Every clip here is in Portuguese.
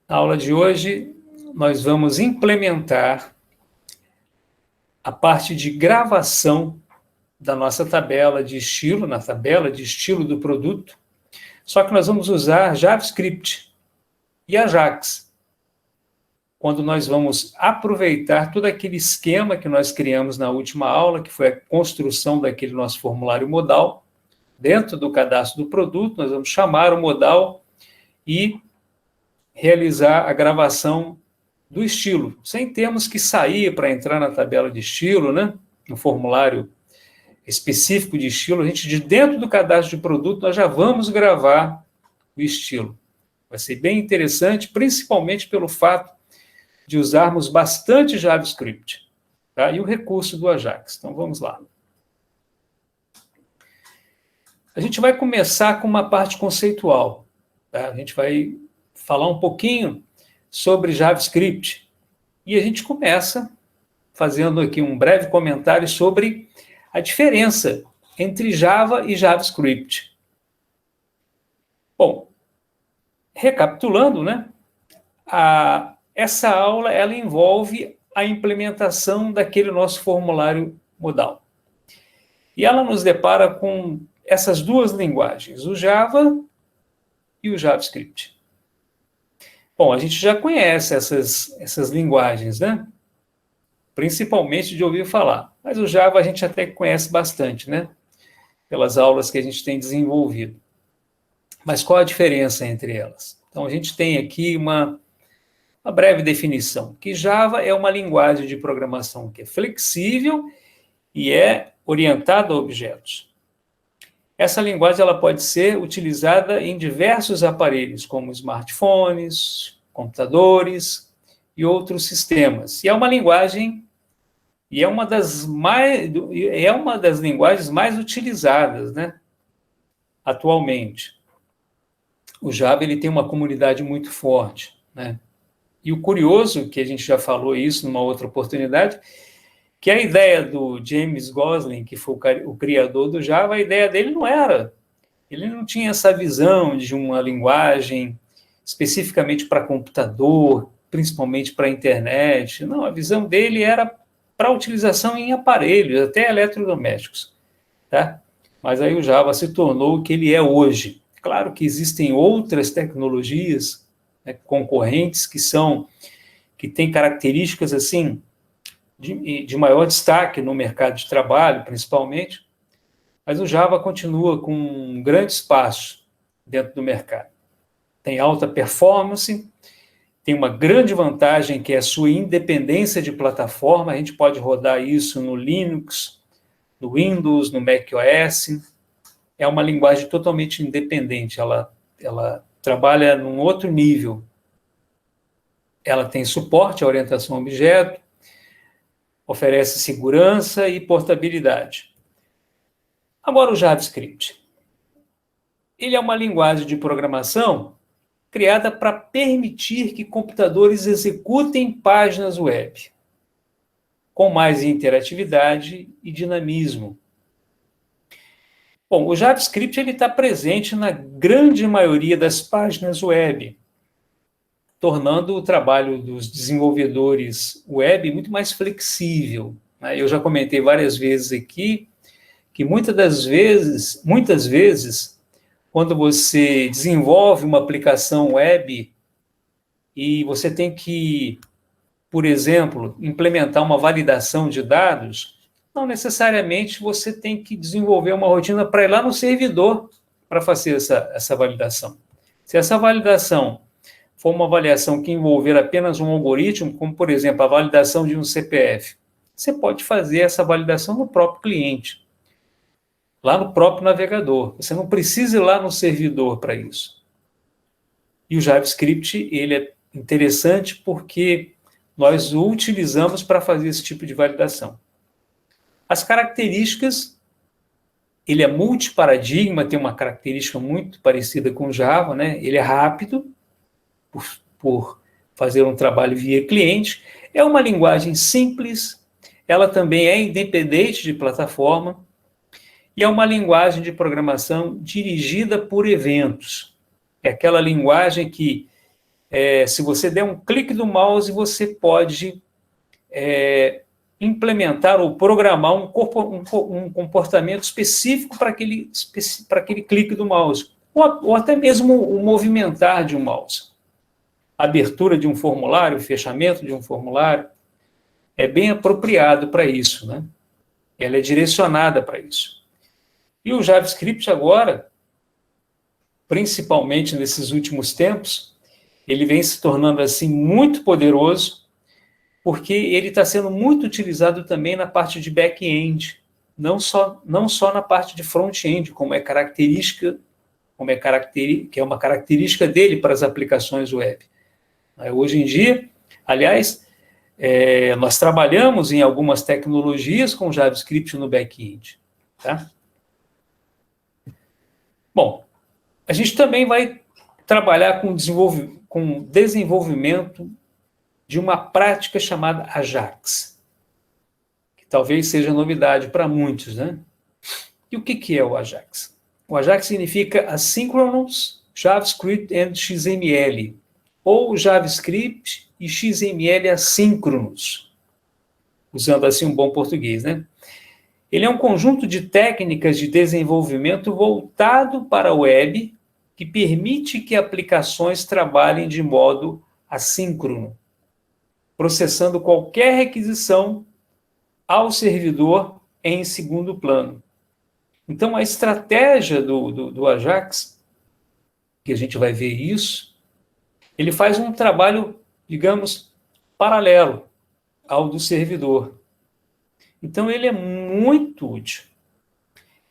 Na aula de hoje, nós vamos implementar a parte de gravação da nossa tabela de estilo, na tabela de estilo do produto, só que nós vamos usar JavaScript e Ajax, quando nós vamos aproveitar todo aquele esquema que nós criamos na última aula, que foi a construção daquele nosso formulário modal. Dentro do cadastro do produto, nós vamos chamar o modal e realizar a gravação do estilo, sem termos que sair para entrar na tabela de estilo, né? No formulário específico de estilo, a gente, de dentro do cadastro de produto, nós já vamos gravar o estilo. Vai ser bem interessante, principalmente pelo fato de usarmos bastante JavaScript, tá? E o recurso do Ajax. Então, vamos lá. A gente vai começar com uma parte conceitual, tá? A gente vai falar um pouquinho sobre JavaScript. E a gente começa fazendo aqui um breve comentário sobre a diferença entre Java e JavaScript. Bom, recapitulando, né? Essa aula ela envolve a implementação daquele nosso formulário modal. E ela nos depara com essas duas linguagens, o Java e o JavaScript. Bom, a gente já conhece essas linguagens, né? Principalmente de ouvir falar. Mas o Java a gente até conhece bastante, né? Pelas aulas que a gente tem desenvolvido. Mas qual a diferença entre elas? Então, a gente tem aqui uma breve definição, que Java é uma linguagem de programação que é flexível e é orientada a objetos. Essa linguagem ela pode ser utilizada em diversos aparelhos, como smartphones, computadores e outros sistemas. E é uma linguagem, e é uma das linguagens mais utilizadas, né, atualmente. O Java ele tem uma comunidade muito forte, né? E o curioso, que a gente já falou isso numa outra oportunidade, que a ideia do James Gosling, que foi o criador do Java, a ideia dele ele não tinha essa visão de uma linguagem especificamente para computador, principalmente para a internet. Não, a visão dele era para utilização em aparelhos, até eletrodomésticos, tá? Mas aí o Java se tornou o que ele é hoje. Claro que existem outras tecnologias, né, concorrentes que têm características assim de maior destaque no mercado de trabalho, principalmente, mas o Java continua com um grande espaço dentro do mercado. Tem alta performance, tem uma grande vantagem que é a sua independência de plataforma, a gente pode rodar isso no Linux, no Windows, no macOS, é uma linguagem totalmente independente, ela trabalha num outro nível, ela tem suporte à orientação a objeto, oferece segurança e portabilidade. Agora, o JavaScript. Ele é uma linguagem de programação criada para permitir que computadores executem páginas web com mais interatividade e dinamismo. Bom, o JavaScript está presente na grande maioria das páginas web, tornando o trabalho dos desenvolvedores web muito mais flexível, né? Eu já comentei várias vezes aqui que muitas vezes, quando você desenvolve uma aplicação web e você tem que, por exemplo, implementar uma validação de dados, não necessariamente você tem que desenvolver uma rotina para ir lá no servidor para fazer essa validação. Se essa validação for uma avaliação que envolver apenas um algoritmo, como, por exemplo, a validação de um CPF, você pode fazer essa validação no próprio cliente, lá no próprio navegador. Você não precisa ir lá no servidor para isso. E o JavaScript, ele é interessante porque nós o utilizamos para fazer esse tipo de validação. As características, ele é multiparadigma, tem uma característica muito parecida com o Java, né? Ele é rápido, por fazer um trabalho via cliente, é uma linguagem simples, ela também é independente de plataforma, e é uma linguagem de programação dirigida por eventos. É aquela linguagem que se você der um clique do mouse, você pode implementar ou programar um comportamento específico para aquele clique do mouse, ou até mesmo o movimentar de um mouse. Abertura de um formulário, fechamento de um formulário, é bem apropriado para isso, né? Ela é direcionada para isso. E o JavaScript agora, principalmente nesses últimos tempos, ele vem se tornando assim muito poderoso, porque ele está sendo muito utilizado também na parte de back-end, não só na parte de front-end, que é uma característica dele para as aplicações web. Hoje em dia, aliás, nós trabalhamos em algumas tecnologias com JavaScript no back-end. Tá? Bom, a gente também vai trabalhar com desenvolvimento de uma prática chamada Ajax, que talvez seja novidade para muitos, né? E o que é o Ajax? O Ajax significa Asynchronous JavaScript and XML, ou JavaScript e XML assíncronos, usando assim um bom português, né? Ele é um conjunto de técnicas de desenvolvimento voltado para a web que permite que aplicações trabalhem de modo assíncrono, processando qualquer requisição ao servidor em segundo plano. Então, a estratégia do Ajax, que a gente vai ver isso, ele faz um trabalho, digamos, paralelo ao do servidor. Então, ele é muito útil.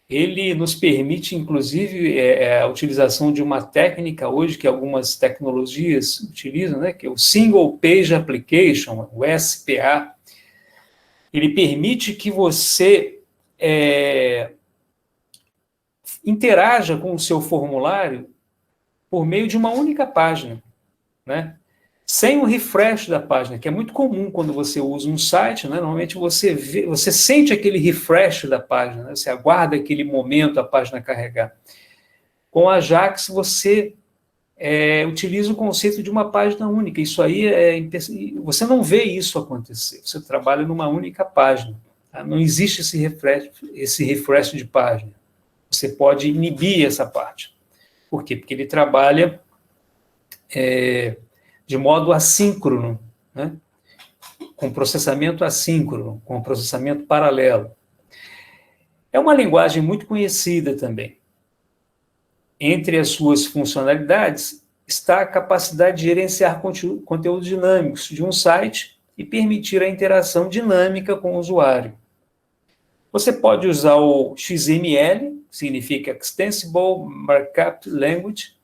Ele nos permite, inclusive, a utilização de uma técnica hoje que algumas tecnologias utilizam, né, que é o Single Page Application, o SPA. Ele permite que você interaja com o seu formulário por meio de uma única página, né? Sem o refresh da página, que é muito comum quando você usa um site, né? Normalmente você sente aquele refresh da página, né? Você aguarda aquele momento a página carregar. Com a Ajax, você utiliza o conceito de uma página única. Isso aí você não vê isso acontecer. Você trabalha numa única página. Tá? Não existe esse refresh de página. Você pode inibir essa parte. Por quê? Porque ele trabalha de modo assíncrono, né? Com processamento assíncrono, com processamento paralelo. É uma linguagem muito conhecida também. Entre as suas funcionalidades está a capacidade de gerenciar conteúdos dinâmicos de um site e permitir a interação dinâmica com o usuário. Você pode usar o XML, que significa Extensible Markup Language,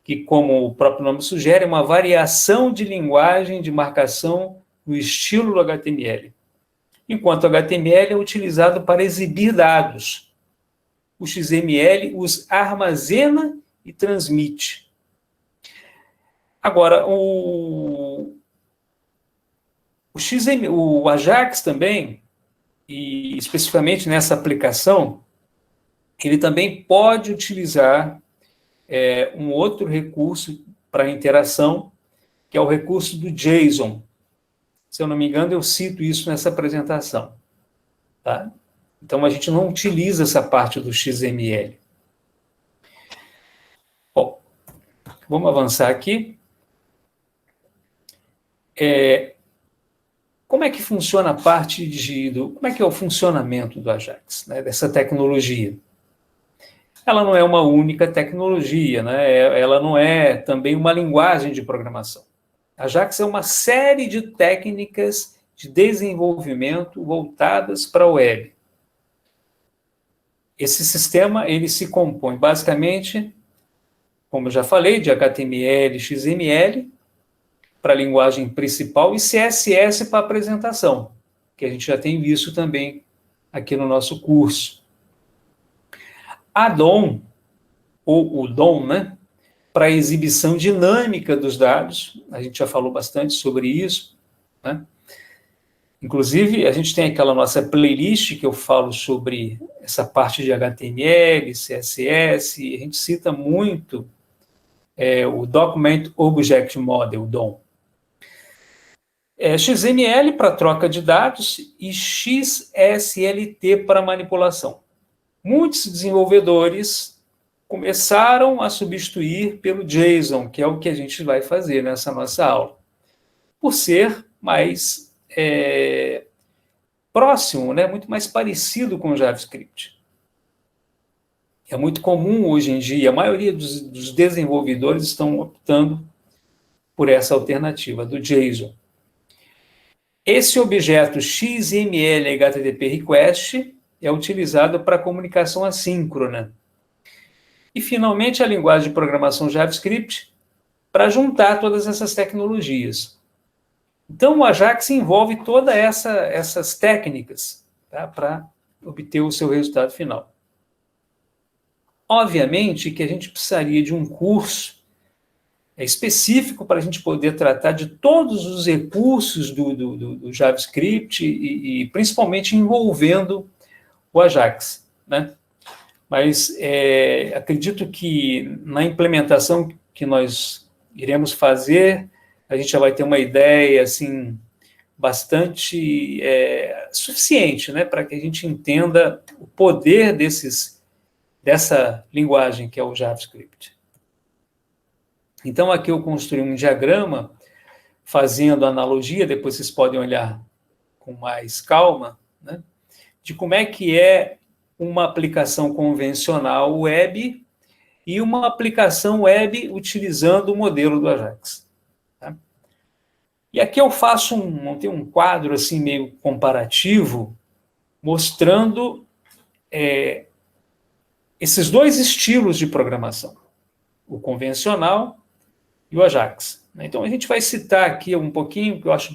que, como o próprio nome sugere, é uma variação de linguagem de marcação no estilo do HTML. Enquanto o HTML é utilizado para exibir dados. O XML os armazena e transmite. Agora, o Ajax também, e especificamente nessa aplicação, ele também pode utilizar um outro recurso para interação, que é o recurso do JSON. Se eu não me engano, eu cito isso nessa apresentação. Tá? Então, a gente não utiliza essa parte do XML. Bom, vamos avançar aqui. Como é que funciona a parte como é que é o funcionamento do Ajax, né, dessa tecnologia? Ela não é uma única tecnologia, né? Ela não é também uma linguagem de programação. Ajax é uma série de técnicas de desenvolvimento voltadas para a web. Esse sistema ele se compõe basicamente, como eu já falei, de HTML, XML para a linguagem principal e CSS para apresentação, que a gente já tem visto também aqui no nosso curso. A DOM, ou o DOM, né, para a exibição dinâmica dos dados, a gente já falou bastante sobre isso, né? Inclusive, a gente tem aquela nossa playlist que eu falo sobre essa parte de HTML, CSS, e a gente cita muito o Document Object Model, DOM. XML para troca de dados e XSLT para manipulação. Muitos desenvolvedores começaram a substituir pelo JSON, que é o que a gente vai fazer nessa nossa aula, por ser mais próximo, né, muito mais parecido com o JavaScript. É muito comum hoje em dia, a maioria dos desenvolvedores estão optando por essa alternativa do JSON. Esse objeto XML HTTP Request é utilizado para comunicação assíncrona. E, finalmente, a linguagem de programação JavaScript para juntar todas essas tecnologias. Então, o Ajax envolve todas essas técnicas, tá, para obter o seu resultado final. Obviamente que a gente precisaria de um curso específico para a gente poder tratar de todos os recursos do JavaScript e principalmente envolvendo o Ajax, né? Mas acredito que na implementação que nós iremos fazer, a gente já vai ter uma ideia assim, bastante suficiente, né, para que a gente entenda o poder dessa linguagem que é o JavaScript. Então, aqui eu construí um diagrama fazendo analogia, depois vocês podem olhar com mais calma, né, de como é que é uma aplicação convencional web e uma aplicação web utilizando o modelo do Ajax. Tá? E aqui eu faço montei um quadro assim meio comparativo, mostrando esses dois estilos de programação, o convencional e o Ajax. Então, a gente vai citar aqui um pouquinho, que eu acho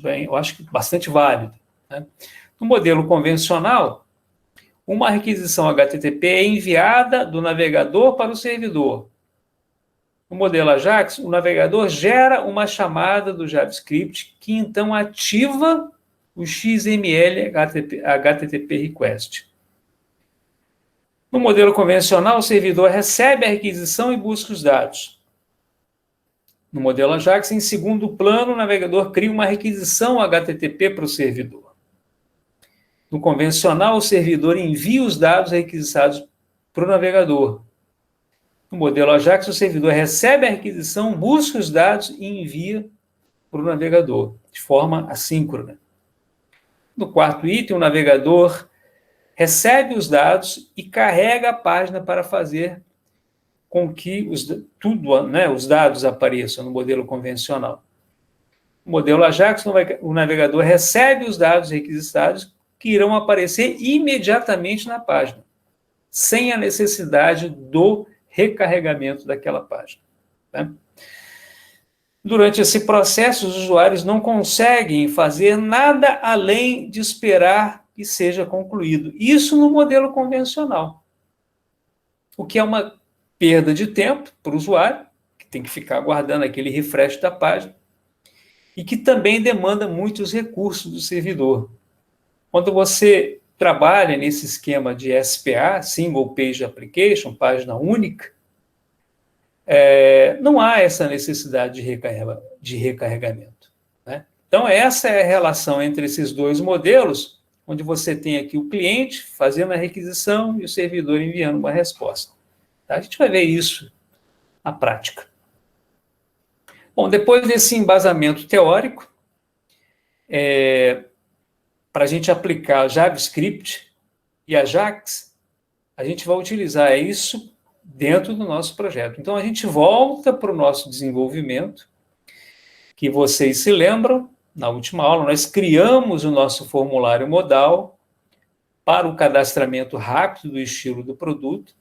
bastante válido. Né? No modelo convencional, uma requisição HTTP é enviada do navegador para o servidor. No modelo Ajax, o navegador gera uma chamada do JavaScript que, então, ativa o XML HTTP Request. No modelo convencional, o servidor recebe a requisição e busca os dados. No modelo Ajax, em segundo plano, o navegador cria uma requisição HTTP para o servidor. No convencional, o servidor envia os dados requisitados para o navegador. No modelo Ajax, o servidor recebe a requisição, busca os dados e envia para o navegador, de forma assíncrona. No quarto item, o navegador recebe os dados e carrega a página para fazer com que os dados apareçam no modelo convencional. No modelo Ajax, o navegador recebe os dados requisitados que irão aparecer imediatamente na página, sem a necessidade do recarregamento daquela página. Tá? Durante esse processo, os usuários não conseguem fazer nada além de esperar que seja concluído. Isso no modelo convencional. O que é uma perda de tempo para o usuário, que tem que ficar aguardando aquele refresh da página, e que também demanda muitos recursos do servidor. Quando você trabalha nesse esquema de SPA, Single Page Application, página única, não há essa necessidade de recarregamento. Né? Então, essa é a relação entre esses dois modelos, onde você tem aqui o cliente fazendo a requisição e o servidor enviando uma resposta. Tá? A gente vai ver isso na prática. Bom, depois desse embasamento teórico, para a gente aplicar JavaScript e Ajax, a gente vai utilizar isso dentro do nosso projeto. Então, a gente volta para o nosso desenvolvimento, que vocês se lembram, na última aula, nós criamos o nosso formulário modal para o cadastramento rápido do estilo do produto.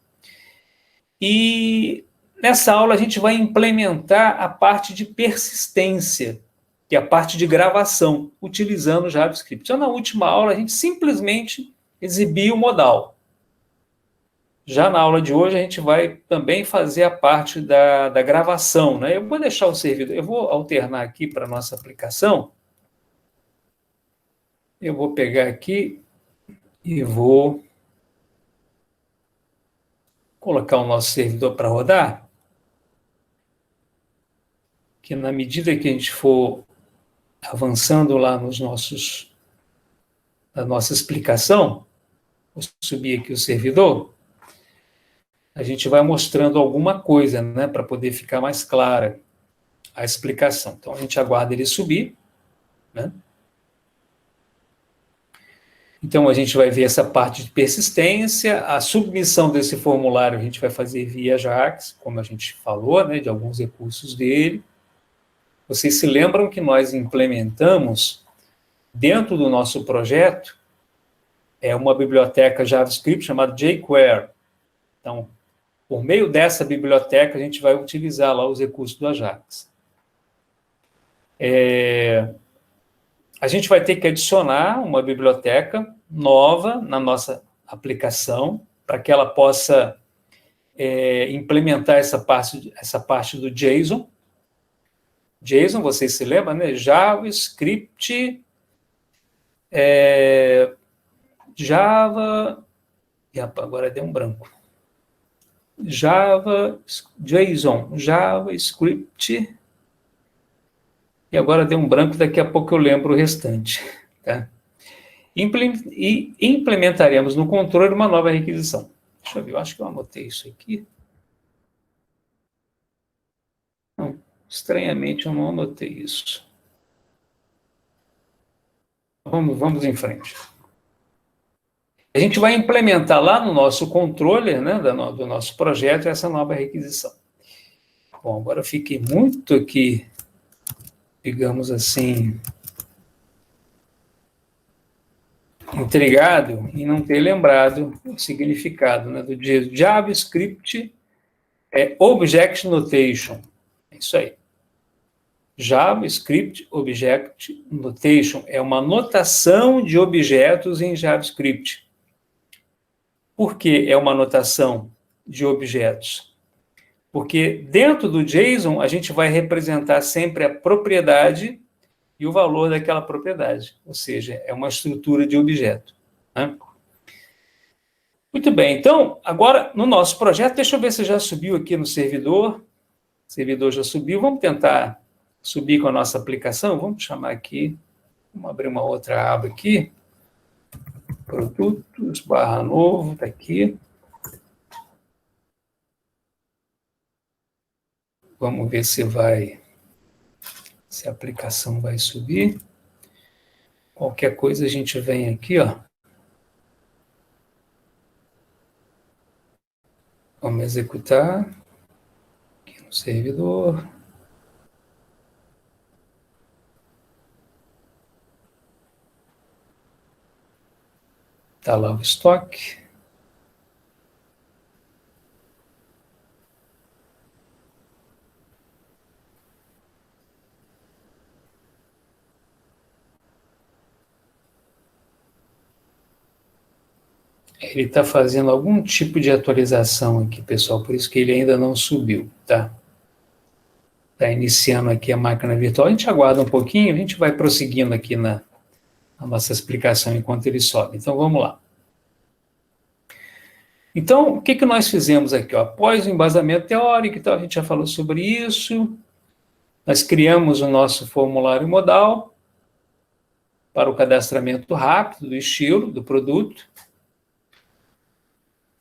E nessa aula a gente vai implementar a parte de persistência, que é a parte de gravação, utilizando o JavaScript. Então, na última aula, a gente simplesmente exibiu o modal. Já na aula de hoje, a gente vai também fazer a parte da gravação. Né? Eu vou deixar o servidor, eu vou alternar aqui para a nossa aplicação. Eu vou pegar aqui e vou colocar o nosso servidor para rodar. que na medida que a gente for avançando lá na nossa explicação, vou subir aqui o servidor, a gente vai mostrando alguma coisa, né, para poder ficar mais clara a explicação. Então, a gente aguarda ele subir, né? Então, a gente vai ver essa parte de persistência, a submissão desse formulário a gente vai fazer via Ajax, como a gente falou, né, de alguns recursos dele. Vocês se lembram que nós implementamos, dentro do nosso projeto, uma biblioteca JavaScript chamada jQuery. Então, por meio dessa biblioteca, a gente vai utilizar lá os recursos do Ajax. A gente vai ter que adicionar uma biblioteca nova na nossa aplicação, para que ela possa implementar essa parte do JSON. JSON, vocês se lembram, né? JavaScript, Java... agora deu um branco. JSON, JavaScript... E agora deu um branco, daqui a pouco eu lembro o restante. Tá? E implementaremos no controle uma nova requisição. Deixa eu ver, eu acho que eu anotei isso aqui. Não, estranhamente eu não anotei isso. Vamos em frente. A gente vai implementar lá no nosso controller, né, do nosso projeto, essa nova requisição. Bom, agora eu fiquei muito aqui, digamos assim, intrigado em não ter lembrado o significado, né, do JavaScript Object Notation. É isso aí. JavaScript Object Notation é uma notação de objetos em JavaScript. Por que é uma notação de objetos? Porque dentro do JSON a gente vai representar sempre a propriedade e o valor daquela propriedade, ou seja, é uma estrutura de objeto. Né? Muito bem, então, agora no nosso projeto, deixa eu ver se já subiu aqui no servidor. O servidor já subiu, vamos tentar subir com a nossa aplicação, vamos chamar aqui, vamos abrir uma outra aba aqui, produtos, barra novo, está aqui. Vamos ver se a aplicação vai subir. Qualquer coisa a gente vem aqui, ó. Vamos executar aqui no servidor. Está lá o estoque. Ele está fazendo algum tipo de atualização aqui, pessoal, por isso que ele ainda não subiu, tá? Está iniciando aqui a máquina virtual. A gente aguarda um pouquinho, a gente vai prosseguindo aqui na nossa explicação enquanto ele sobe. Então, vamos lá. Então, o que nós fizemos aqui? Ó? Após o embasamento teórico, então, a gente já falou sobre isso. Nós criamos o nosso formulário modal para o cadastramento rápido do estilo, do produto.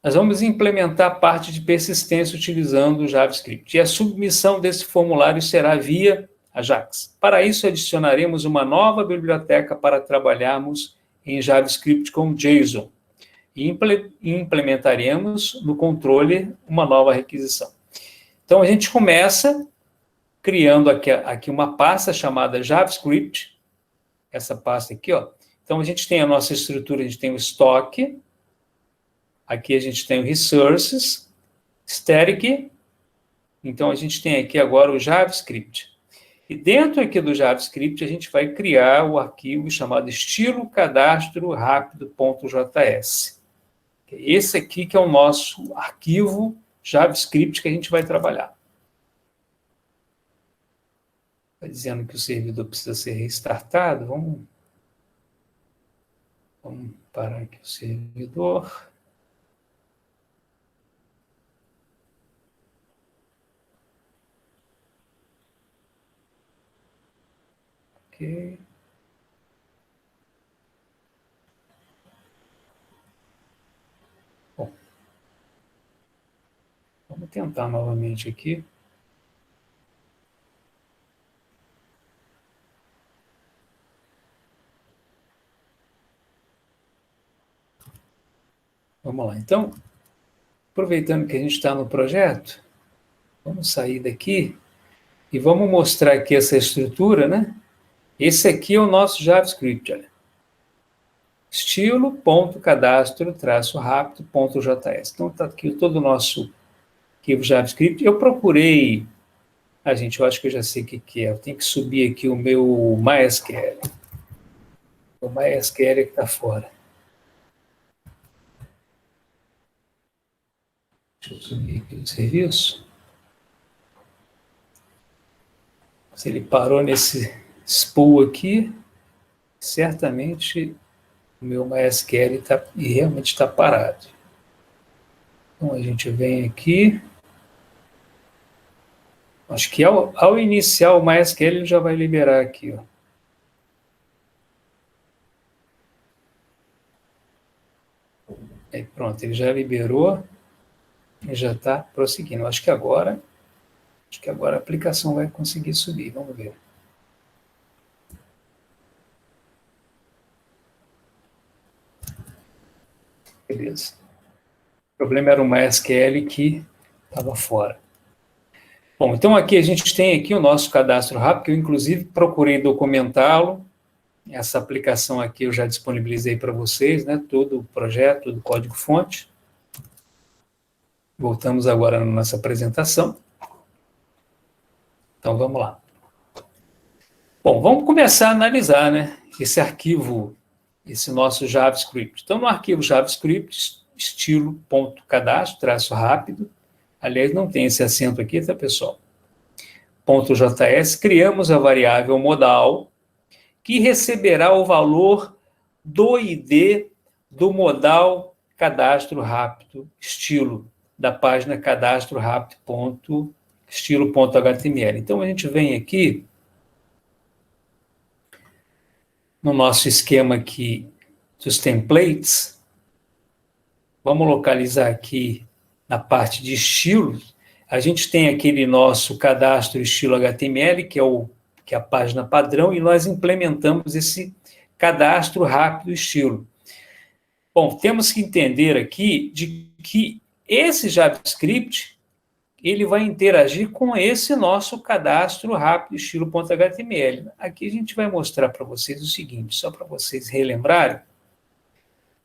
Nós vamos implementar a parte de persistência utilizando o JavaScript. E a submissão desse formulário será via Ajax. Para isso, adicionaremos uma nova biblioteca para trabalharmos em JavaScript com JSON. E implementaremos no controle uma nova requisição. Então, a gente começa criando aqui uma pasta chamada JavaScript. Essa pasta aqui, ó. Então, a gente tem a nossa estrutura, a gente tem o estoque. Aqui a gente tem o Resources, Static, então a gente tem aqui agora o JavaScript. E dentro aqui do JavaScript a gente vai criar o arquivo chamado estilo cadastro rápido.js. Esse aqui que é o nosso arquivo JavaScript que a gente vai trabalhar. Está dizendo que o servidor precisa ser restartado, vamos parar aqui o servidor. Ok. Bom, vamos tentar novamente aqui. Vamos lá. Então, aproveitando que a gente está no projeto, vamos sair daqui e vamos mostrar aqui essa estrutura, né? Esse aqui é o nosso JavaScript, olha. Estilo.cadastro-rápido.js. Então, está aqui todo o nosso arquivo JavaScript. Eu procurei... gente, eu acho que eu já sei o que é. Eu tenho que subir aqui o meu MySQL. O MySQL é que está fora. Deixa eu subir aqui o serviço. Se ele parou nesse spool aqui, certamente o meu MySQL realmente está parado. Então, a gente vem aqui. Acho que ao iniciar o MySQL, ele já vai liberar aqui, ó. Aí, pronto, ele já liberou e já está prosseguindo. Acho que agora a aplicação vai conseguir subir. Vamos ver. Beleza. O problema era o MySQL que estava fora. Bom, então aqui a gente tem aqui o nosso cadastro rápido, que eu inclusive procurei documentá-lo. Essa aplicação aqui eu já disponibilizei para vocês, né? Todo o projeto, todo o código-fonte. Voltamos agora na nossa apresentação. Então, vamos lá. Bom, vamos começar a analisar, né? Esse arquivo, esse nosso JavaScript. Então, no arquivo JavaScript, estilo.cadastro-rápido, aliás, não tem esse acento aqui, tá, pessoal? .js, criamos a variável modal, que receberá o valor do ID do modal cadastro rápido estilo, da página cadastro rápido.estilo.html. Então, a gente vem aqui no nosso esquema aqui dos templates, vamos localizar aqui na parte de estilos, a gente tem aquele nosso cadastro estilo HTML, que é a página padrão, e nós implementamos esse cadastro rápido estilo. Bom, temos que entender aqui de que esse JavaScript ele vai interagir com esse nosso cadastro rápido estilo.html. Aqui a gente vai mostrar para vocês o seguinte, só para vocês relembrarem.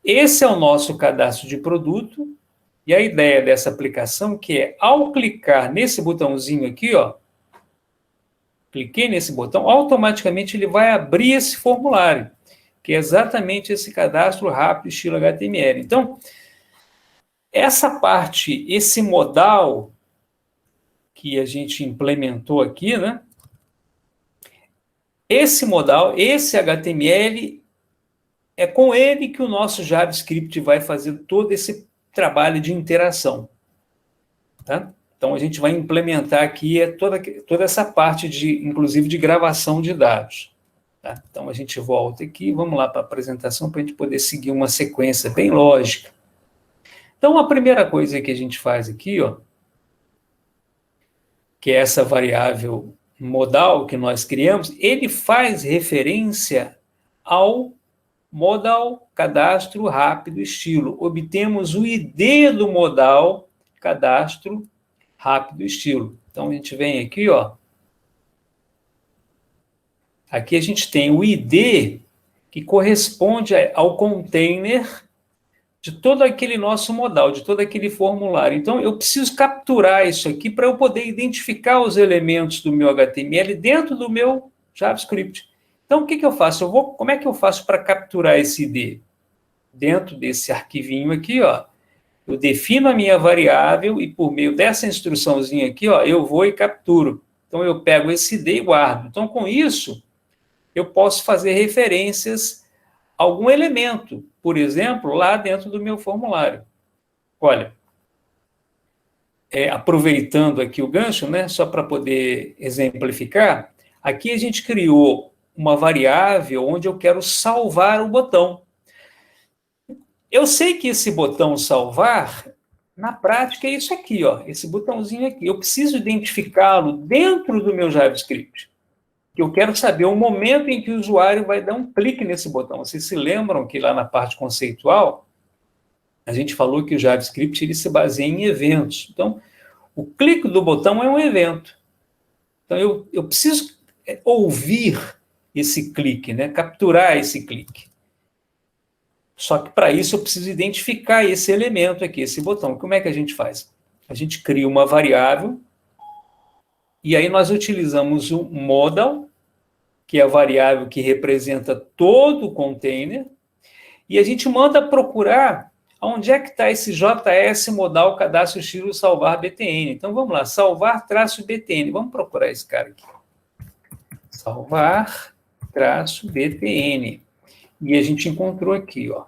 Esse é o nosso cadastro de produto, e a ideia dessa aplicação que é, ao clicar nesse botãozinho aqui, ó, cliquei nesse botão, automaticamente ele vai abrir esse formulário, que é exatamente esse cadastro rápido estilo HTML. Então, essa parte, esse modal que a gente implementou aqui, né? Esse modal, esse HTML, é com ele que o nosso JavaScript vai fazer todo esse trabalho de interação. Tá? Então, a gente vai implementar aqui toda essa parte, inclusive, de gravação de dados. Tá? Então, a gente volta aqui, vamos lá para a apresentação, para a gente poder seguir uma sequência bem lógica. Então, a primeira coisa que a gente faz aqui, ó, que é essa variável modal que nós criamos, ele faz referência ao modal cadastro rápido estilo. Obtemos o ID do modal cadastro rápido estilo. Então, a gente vem aqui, ó. Aqui a gente tem o ID que corresponde ao container de todo aquele nosso modal, de todo aquele formulário. Então, eu preciso capturar isso aqui para eu poder identificar os elementos do meu HTML dentro do meu JavaScript. Então, o que eu faço? Como é que eu faço para capturar esse ID? Dentro desse arquivinho aqui, ó, eu defino a minha variável e, por meio dessa instruçãozinha aqui, ó, eu vou e capturo. Então, eu pego esse ID e guardo. Então, com isso, eu posso fazer referências a algum elemento, por exemplo, lá dentro do meu formulário. Olha, aproveitando aqui o gancho, né, só para poder exemplificar, aqui a gente criou uma variável onde eu quero salvar o botão. Eu sei que esse botão salvar, na prática, é isso aqui, ó, esse botãozinho aqui. Eu preciso identificá-lo dentro do meu JavaScript. Eu quero saber o momento em que o usuário vai dar um clique nesse botão. Vocês se lembram que lá na parte conceitual, a gente falou que o JavaScript ele se baseia em eventos. Então, o clique do botão é um evento. Então, eu preciso ouvir esse clique, né? Capturar esse clique. Só que, para isso, eu preciso identificar esse elemento aqui, esse botão. Como é que a gente faz? A gente cria uma variável, e aí nós utilizamos o modal, que é a variável que representa todo o container, e a gente manda procurar onde é que está esse JS modal cadastro estilo salvar BTN. Então, vamos lá, salvar traço BTN. Vamos procurar esse cara aqui. Salvar traço BTN. E a gente encontrou aqui, ó.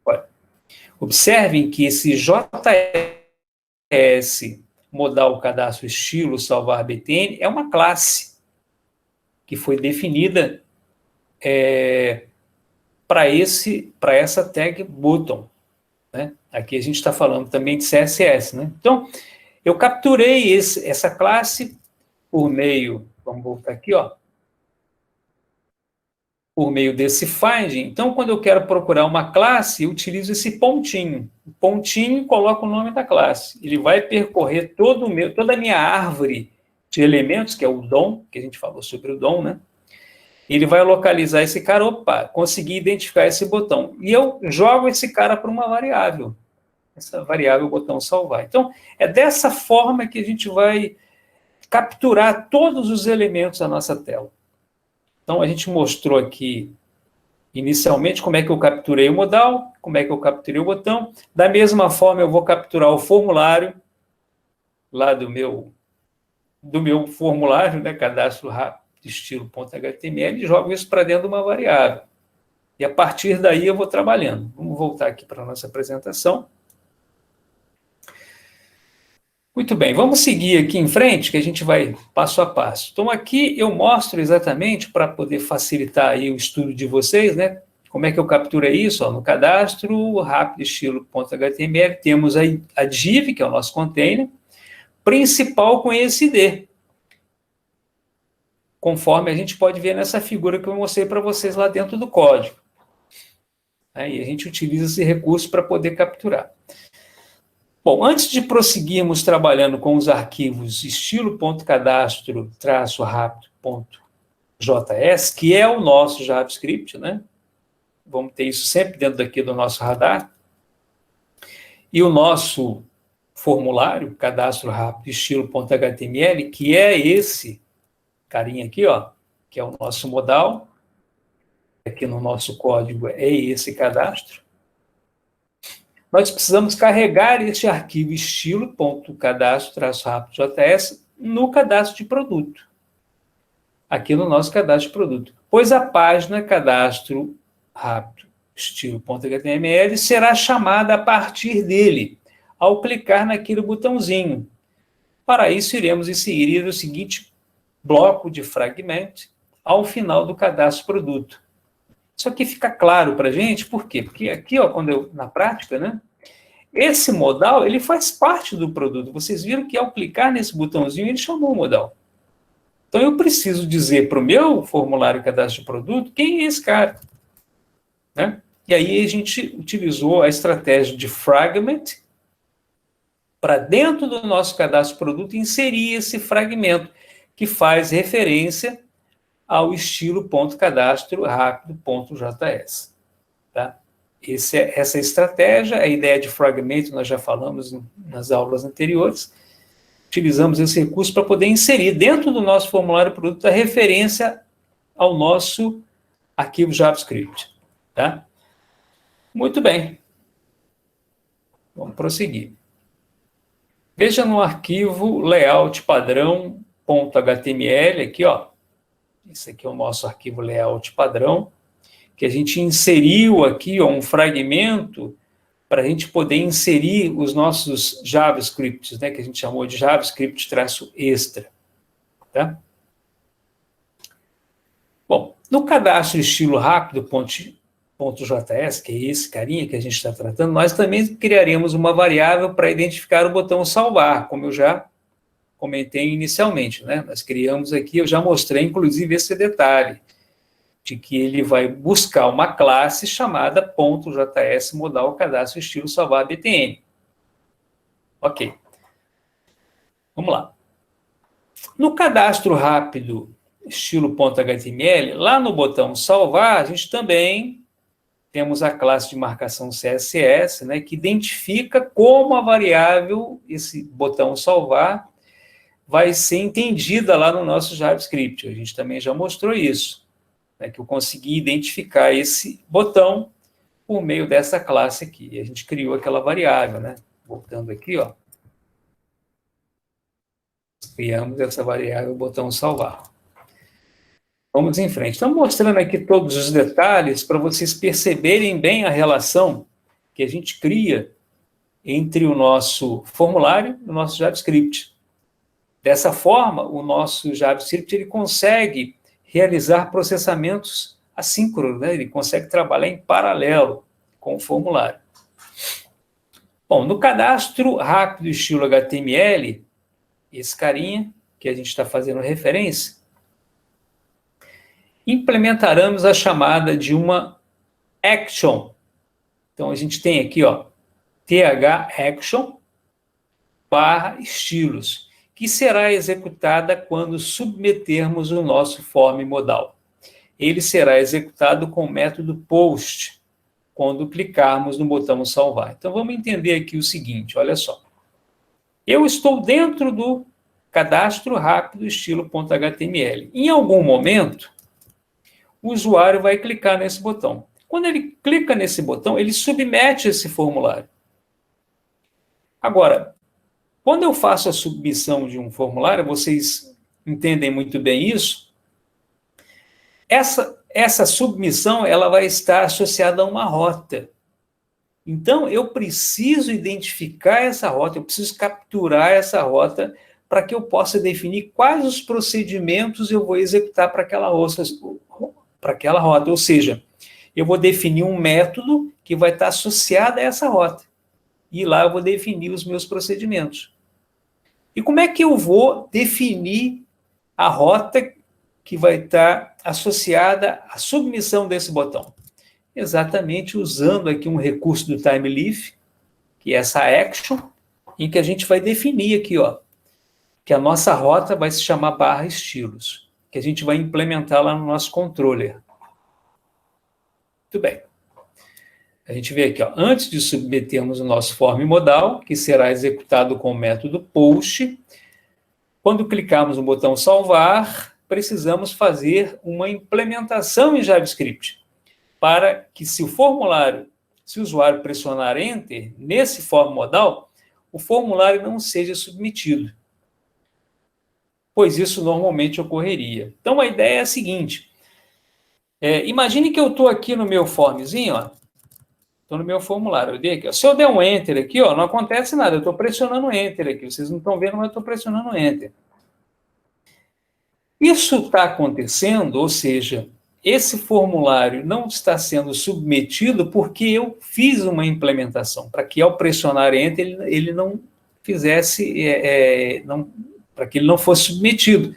Olha, observem que esse JS modal cadastro estilo salvar BTN é uma classe que foi definida para essa tag button, né? Aqui a gente está falando também de CSS, né? Então, eu capturei essa classe por meio, vamos voltar aqui, ó, por meio desse finding. Então, quando eu quero procurar uma classe, eu utilizo esse pontinho. O pontinho coloca o nome da classe. Ele vai percorrer toda a minha árvore de elementos, que é o DOM, que a gente falou sobre o DOM, né? Ele vai localizar esse cara, opa, consegui identificar esse botão. E eu jogo esse cara para uma variável. Essa variável, o botão salvar. Então, é dessa forma que a gente vai capturar todos os elementos da nossa tela. Então, a gente mostrou aqui, inicialmente, como é que eu capturei o modal, como é que eu capturei o botão. Da mesma forma, eu vou capturar o formulário, lá do meu formulário, né, cadastro rápido, estilo.html, e jogo isso para dentro de uma variável. E, a partir daí, eu vou trabalhando. Vamos voltar aqui para a nossa apresentação. Muito bem, vamos seguir aqui em frente, que a gente vai passo a passo. Então, aqui eu mostro exatamente, para poder facilitar aí o estudo de vocês, né? Como é que eu capturei isso? Ó, no cadastro rápido estilo.html, temos aí a div, que é o nosso container, principal com esse ID, conforme a gente pode ver nessa figura que eu mostrei para vocês lá dentro do código. Aí a gente utiliza esse recurso para poder capturar. Bom, antes de prosseguirmos trabalhando com os arquivos estilo.cadastro-rápido.js, que é o nosso JavaScript, né? Vamos ter isso sempre dentro daqui do nosso radar. E o nosso formulário, cadastro rápido estilo.html, que é esse carinha aqui, ó, que é o nosso modal. Aqui no nosso código é esse cadastro. Nós precisamos carregar este arquivo estilo.cadastro-rápido.js no cadastro de produto. Aqui no nosso cadastro de produto. Pois a página cadastro rápido estilo.html será chamada a partir dele, ao clicar naquele botãozinho. Para isso, iremos inserir o seguinte bloco de fragment ao final do cadastro produto. Isso aqui fica claro para a gente, por quê? Porque aqui, ó, na prática, né, esse modal, ele faz parte do produto. Vocês viram que ao clicar nesse botãozinho, ele chamou o modal. Então, eu preciso dizer para o meu formulário cadastro de produto quem é esse cara, né? E aí a gente utilizou a estratégia de fragment para dentro do nosso cadastro de produto inserir esse fragmento que faz referência ao estilo.cadastro-rápido.js. Tá? Essa estratégia, a ideia de fragmento, nós já falamos nas aulas anteriores, utilizamos esse recurso para poder inserir dentro do nosso formulário produto a referência ao nosso arquivo JavaScript. Tá? Muito bem. Vamos prosseguir. Veja no arquivo layout padrão.html, aqui, ó. Esse aqui é o nosso arquivo layout padrão, que a gente inseriu aqui, ó, um fragmento para a gente poder inserir os nossos JavaScripts, né, que a gente chamou de JavaScript-extra. Tá? Bom, No cadastro estilo rápido .js, que é esse carinha que a gente está tratando, nós também criaremos uma variável para identificar o botão salvar, como eu já comentei inicialmente, né? Nós criamos aqui, eu já mostrei, inclusive, esse detalhe, de que ele vai buscar uma classe chamada .js modal cadastro estilo salvar btn. Ok. Vamos lá. No cadastro rápido estilo .html, lá no botão salvar, a gente também temos a classe de marcação CSS, né, que identifica como a variável, esse botão salvar, vai ser entendida lá no nosso JavaScript. A gente também já mostrou isso, né, que eu consegui identificar esse botão por meio dessa classe aqui. E a gente criou aquela variável, né? Voltando aqui, ó. Criamos essa variável, botão salvar. Vamos em frente. Estamos mostrando aqui todos os detalhes para vocês perceberem bem a relação que a gente cria entre o nosso formulário e o nosso JavaScript. Dessa forma, o nosso JavaScript ele consegue realizar processamentos assíncronos, né? Ele consegue trabalhar em paralelo com o formulário. Bom, no cadastro rápido estilo HTML, esse carinha que a gente está fazendo referência, implementaremos a chamada de uma action. Então, a gente tem aqui, ó, THAction/estilos, que será executada quando submetermos o nosso form modal. Ele será executado com o método post, quando clicarmos no botão salvar. Então, vamos entender aqui o seguinte, olha só. Eu estou dentro do cadastro rápido estilo .html. Em algum momento, o usuário vai clicar nesse botão. Quando ele clica nesse botão, ele submete esse formulário. Agora, quando eu faço a submissão de um formulário, vocês entendem muito bem isso, essa submissão ela vai estar associada a uma rota. Então, eu preciso identificar essa rota, eu preciso capturar essa rota para que eu possa definir quais os procedimentos eu vou executar para aquela rota. Ou seja, eu vou definir um método que vai estar associado a essa rota. E lá eu vou definir os meus procedimentos. E como é que eu vou definir a rota que vai estar associada à submissão desse botão? Exatamente usando aqui um recurso do TimeLeaf, que é essa action, em que a gente vai definir aqui, ó, que a nossa rota vai se chamar /estilos, que a gente vai implementar lá no nosso controller. Muito bem. A gente vê aqui, ó, antes de submetermos o nosso form modal, que será executado com o método post, quando clicarmos no botão salvar, precisamos fazer uma implementação em JavaScript, para que se o usuário pressionar Enter, nesse form modal, o formulário não seja submetido, pois isso normalmente ocorreria. Então, a ideia é a seguinte, imagine que eu estou aqui no meu formzinho, ó, estou no meu formulário, eu dei aqui, ó. Se eu der um Enter aqui, ó, não acontece nada, eu estou pressionando Enter aqui, vocês não estão vendo, mas eu estou pressionando Enter. Isso está acontecendo, ou seja, esse formulário não está sendo submetido porque eu fiz uma implementação, para que ao pressionar Enter ele não fizesse, para que ele não fosse submetido,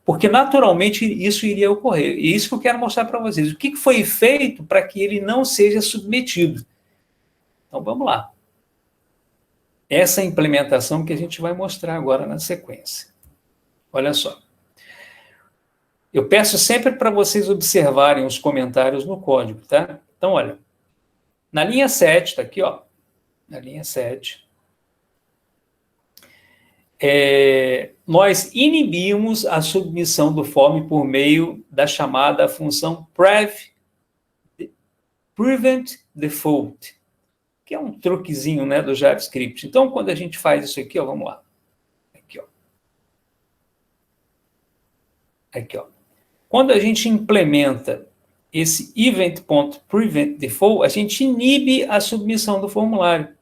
porque naturalmente isso iria ocorrer. E isso que eu quero mostrar para vocês. O que foi feito para que ele não seja submetido? Então, vamos lá. Essa implementação que a gente vai mostrar agora na sequência. Olha só. Eu peço sempre para vocês observarem os comentários no código, tá? Então, olha. Na linha 7, está aqui, ó. Na linha 7. Nós inibimos a submissão do form por meio da chamada função prevent default, que é um truquezinho, né, do JavaScript. Então, quando a gente faz isso aqui, ó, vamos lá. Aqui, ó. Aqui, ó. Quando a gente implementa esse event.preventDefault, a gente inibe a submissão do formulário.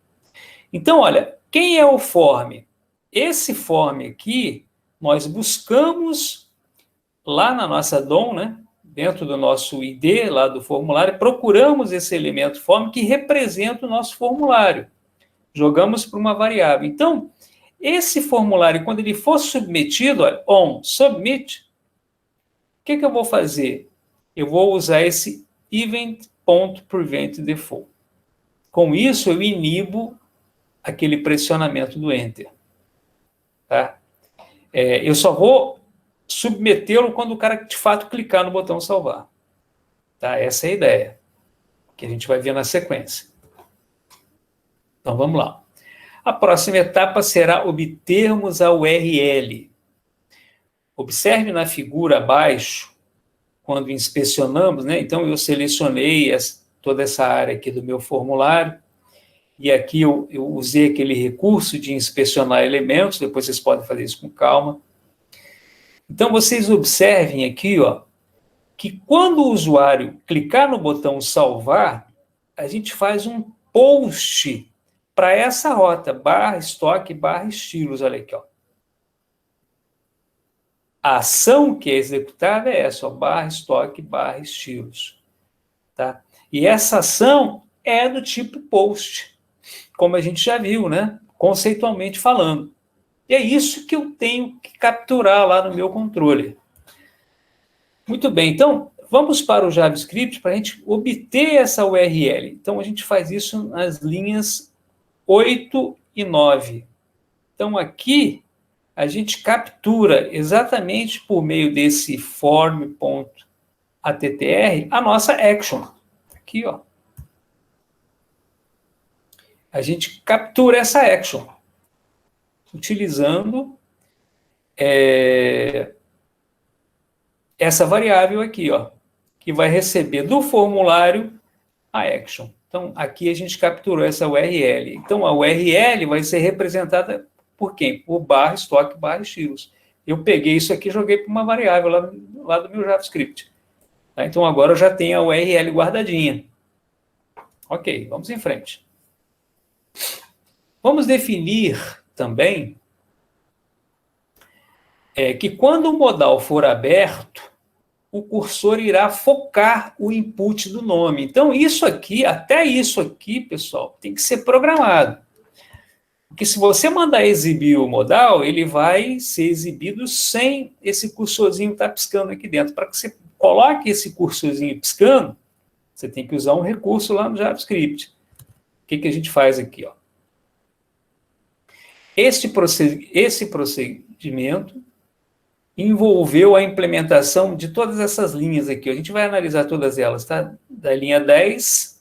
Então, olha, quem é o form? Esse form aqui, nós buscamos lá na nossa DOM, né, dentro do nosso ID, lá do formulário, procuramos esse elemento form que representa o nosso formulário. Jogamos para uma variável. Então, esse formulário, quando ele for submetido, olha, on submit, o que eu vou fazer? Eu vou usar esse event.preventDefault. Com isso, eu inibo aquele pressionamento do Enter. Tá? Eu só vou submetê-lo quando o cara, de fato, clicar no botão salvar. Tá? Essa é a ideia, que a gente vai ver na sequência. Então, vamos lá. A próxima etapa será obtermos a URL. Observe na figura abaixo, quando inspecionamos, né? Então, eu selecionei toda essa área aqui do meu formulário, e aqui eu usei aquele recurso de inspecionar elementos, depois vocês podem fazer isso com calma. Então, vocês observem aqui, ó, que quando o usuário clicar no botão salvar, a gente faz um post para essa rota, /estoque, /estilos, olha aqui, ó. A ação que é executada é essa, /estoque, /estilos. Tá? E essa ação é do tipo post, como a gente já viu, né? Conceitualmente falando. E é isso que eu tenho que capturar lá no meu controle. Muito bem, então, vamos para o JavaScript para a gente obter essa URL. Então, a gente faz isso nas linhas 8 e 9. Então, aqui, a gente captura exatamente por meio desse form.attr a nossa action. Aqui, ó. A gente captura essa action utilizando essa variável aqui, ó, que vai receber do formulário a action. Então, aqui a gente capturou essa URL. Então, a URL vai ser representada por quem? Por /estoque, /estilos. Eu peguei isso aqui e joguei para uma variável lá do meu JavaScript. Tá? Então, agora eu já tenho a URL guardadinha. Ok, vamos em frente. Vamos definir também que quando o modal for aberto, o cursor irá focar o input do nome. Então, isso aqui, até isso aqui, pessoal, tem que ser programado. Porque se você mandar exibir o modal, ele vai ser exibido sem esse cursorzinho estar piscando aqui dentro. Para que você coloque esse cursorzinho piscando, você tem que usar um recurso lá no JavaScript. O que a gente faz aqui? Ó? Esse procedimento envolveu a implementação de todas essas linhas aqui. A gente vai analisar todas elas, tá? Da linha 10,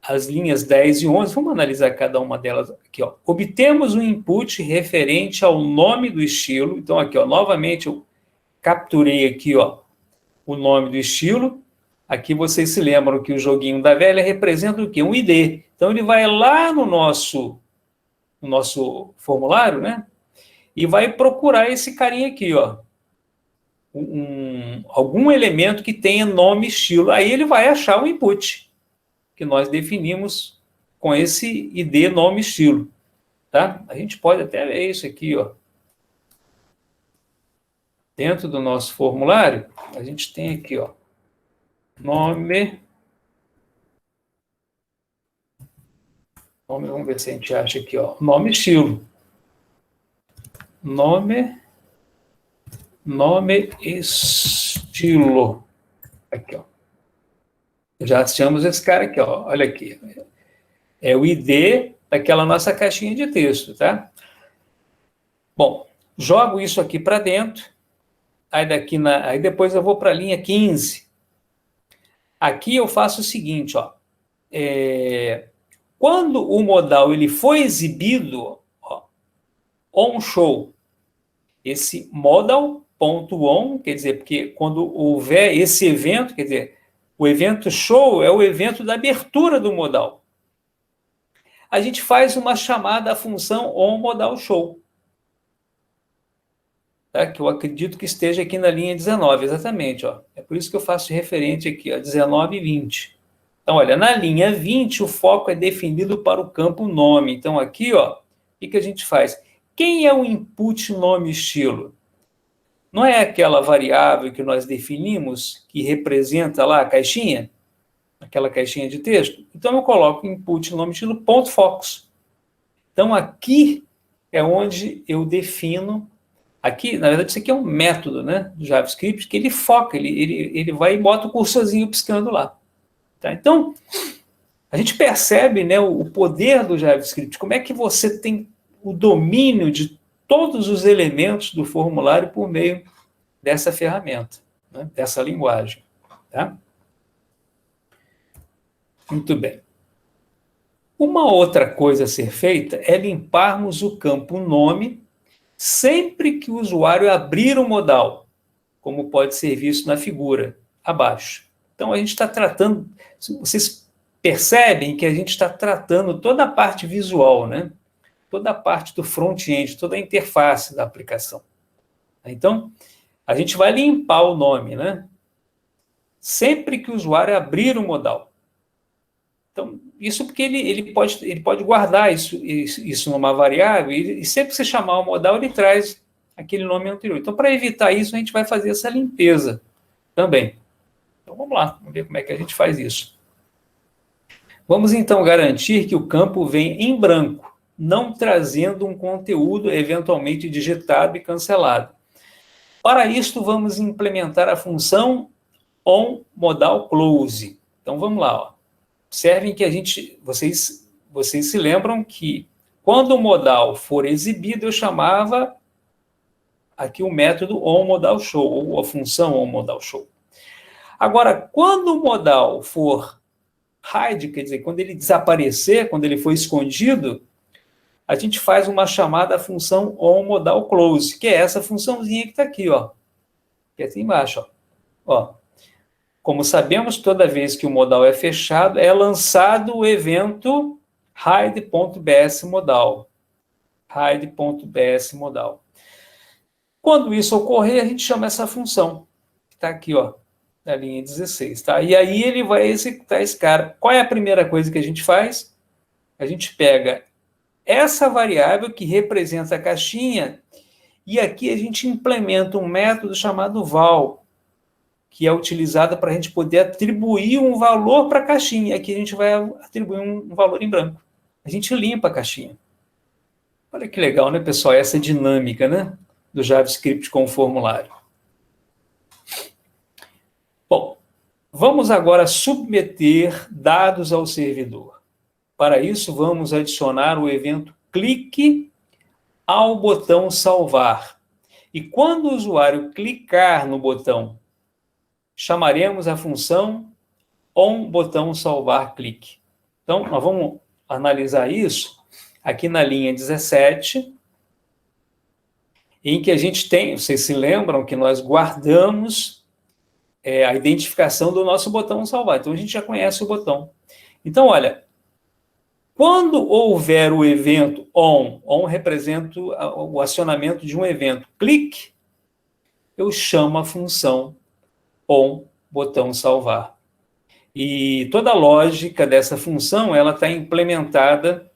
as linhas 10 e 11, vamos analisar cada uma delas aqui, ó. Obtemos um input referente ao nome do estilo. Então, aqui, ó, novamente, eu capturei aqui, ó, o nome do estilo. Aqui vocês se lembram que o joguinho da velha representa o quê? Um ID. Então, ele vai lá no nosso formulário, né? E vai procurar esse carinha aqui, ó. Algum elemento que tenha nome estilo. Aí ele vai achar o input que nós definimos com esse ID nome estilo. Tá? A gente pode até ver isso aqui, ó. Dentro do nosso formulário, a gente tem aqui, ó, nome, vamos ver se a gente acha aqui, ó, nome estilo. Nome estilo. Aqui, ó. Já achamos esse cara aqui, ó. Olha aqui. É o ID daquela nossa caixinha de texto, tá? Bom, jogo isso aqui para dentro. Aí depois eu vou para a linha 15. Aqui eu faço o seguinte, ó. Quando o modal ele foi exibido, ó, onShow, esse modal.on, quer dizer, porque quando houver esse evento, quer dizer, o evento show é o evento da abertura do modal. A gente faz uma chamada à função onModalShow. Tá? Que eu acredito que esteja aqui na linha 19, exatamente. Ó. É por isso que eu faço referente aqui, ó, 19 e 20. Então, olha, na linha 20, o foco é definido para o campo nome. Então, aqui, ó, o que a gente faz? Quem é o input nome estilo? não é aquela variável que nós definimos, que representa lá a caixinha, aquela caixinha de texto? Então, eu coloco input nome estilo ponto focus. Então, aqui é onde eu defino. Aqui, na verdade, isso aqui é um método, né, do JavaScript, que ele foca, ele vai e bota o cursorzinho piscando lá. Tá? Então, a gente percebe, né, o poder do JavaScript, como é que você tem o domínio de todos os elementos do formulário por meio dessa ferramenta, né, dessa linguagem. Tá? Muito bem. Uma outra coisa a ser feita é limparmos o campo nome sempre que o usuário abrir o modal, como pode ser visto na figura abaixo. Então, a gente está tratando, vocês percebem que a gente está tratando toda a parte visual, né? Toda a parte do front-end, toda a interface da aplicação. Então, a gente vai limpar o nome, né? Sempre que o usuário abrir o modal. Então, isso porque ele pode guardar isso numa variável e sempre que você chamar o modal, ele traz aquele nome anterior. Então, para evitar isso, a gente vai fazer essa limpeza também. Então, vamos lá, vamos ver como é que a gente faz isso. Vamos, então, garantir que o campo vem em branco, não trazendo um conteúdo eventualmente digitado e cancelado. Para isto, vamos implementar a função onModalClose. Então, vamos lá, ó. Observem que vocês se lembram que quando o modal for exibido, eu chamava aqui o método onModalShow, ou a função onModalShow. Agora, quando o modal for hide, quer dizer, quando ele desaparecer, quando ele for escondido, a gente faz uma chamada à função onModalClose, que é essa funçãozinha que está aqui, ó, que é aqui embaixo, ó. Como sabemos, toda vez que o modal é fechado, é lançado o evento hide.bsModal. Hide.bsModal. Quando isso ocorrer, a gente chama essa função, que está aqui, ó, na linha 16. Tá? E aí ele vai executar esse cara. Qual é a primeira coisa que a gente faz? A gente pega essa variável que representa a caixinha e aqui a gente implementa um método chamado val, que é utilizada para a gente poder atribuir um valor para a caixinha. Aqui a gente vai atribuir um valor em branco. A gente limpa a caixinha. Olha que legal, né, pessoal? Essa dinâmica, né, do JavaScript com o formulário. Bom, vamos agora submeter dados ao servidor. Para isso, vamos adicionar o evento clique ao botão salvar. E quando o usuário clicar no botão, chamaremos a função onBotãoSalvarClick. Então, nós vamos analisar isso aqui na linha 17, em que a gente tem, vocês se lembram que nós guardamos a identificação do nosso botão salvar. Então, a gente já conhece o botão. Então, olha, quando houver o evento on representa o acionamento de um evento clique, eu chamo a função onBotãoSalvar. E toda a lógica dessa função ela está implementada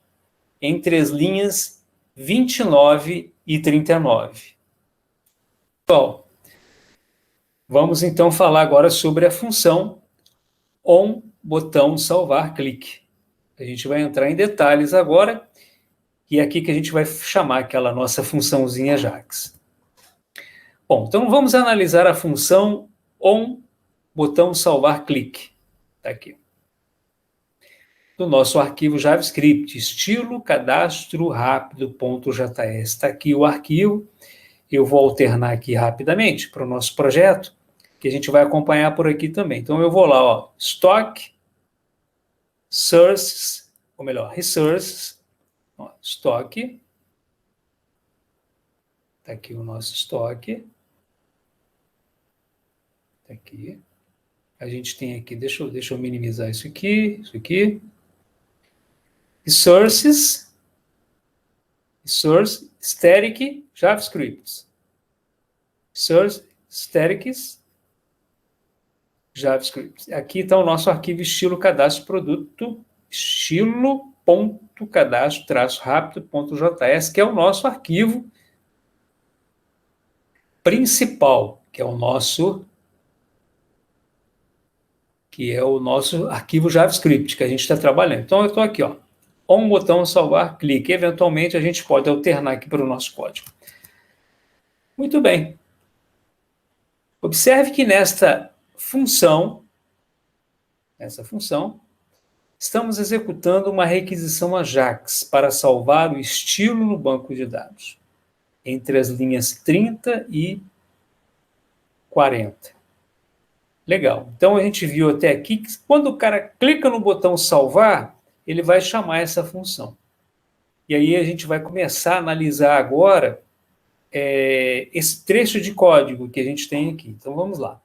entre as linhas 29 e 39. Bom, vamos então falar agora sobre a função onBotãoSalvarClick. A gente vai entrar em detalhes agora, e é aqui que a gente vai chamar aquela nossa funçãozinha Ajax. Bom, então vamos analisar a função onBotãoSalvarClick. Está aqui. Do nosso arquivo JavaScript, estilo cadastro rápido.js. Está aqui o arquivo. Eu vou alternar aqui rapidamente para o nosso projeto, que a gente vai acompanhar por aqui também. Então, eu vou lá, ó, stock, sources, ou melhor, resources, ó, stock. Está aqui o nosso estoque. Está aqui. A gente tem aqui, deixa eu minimizar isso aqui. Resource, static, JavaScript. Source, statics, JavaScript. Aqui está o nosso arquivo estilo cadastro produto, estilo.cadastro-rápido.js, que é o nosso arquivo principal, que é o nosso arquivo JavaScript que a gente está trabalhando. Então, eu estou aqui, ó, com o botão salvar, clique. Eventualmente, a gente pode alternar aqui para o nosso código. Muito bem. Observe que nesta função, estamos executando uma requisição AJAX para salvar o estilo no banco de dados, entre as linhas 30 e 40. Legal. Então, a gente viu até aqui que quando o cara clica no botão salvar, ele vai chamar essa função. E aí a gente vai começar a analisar agora esse trecho de código que a gente tem aqui. Então, vamos lá.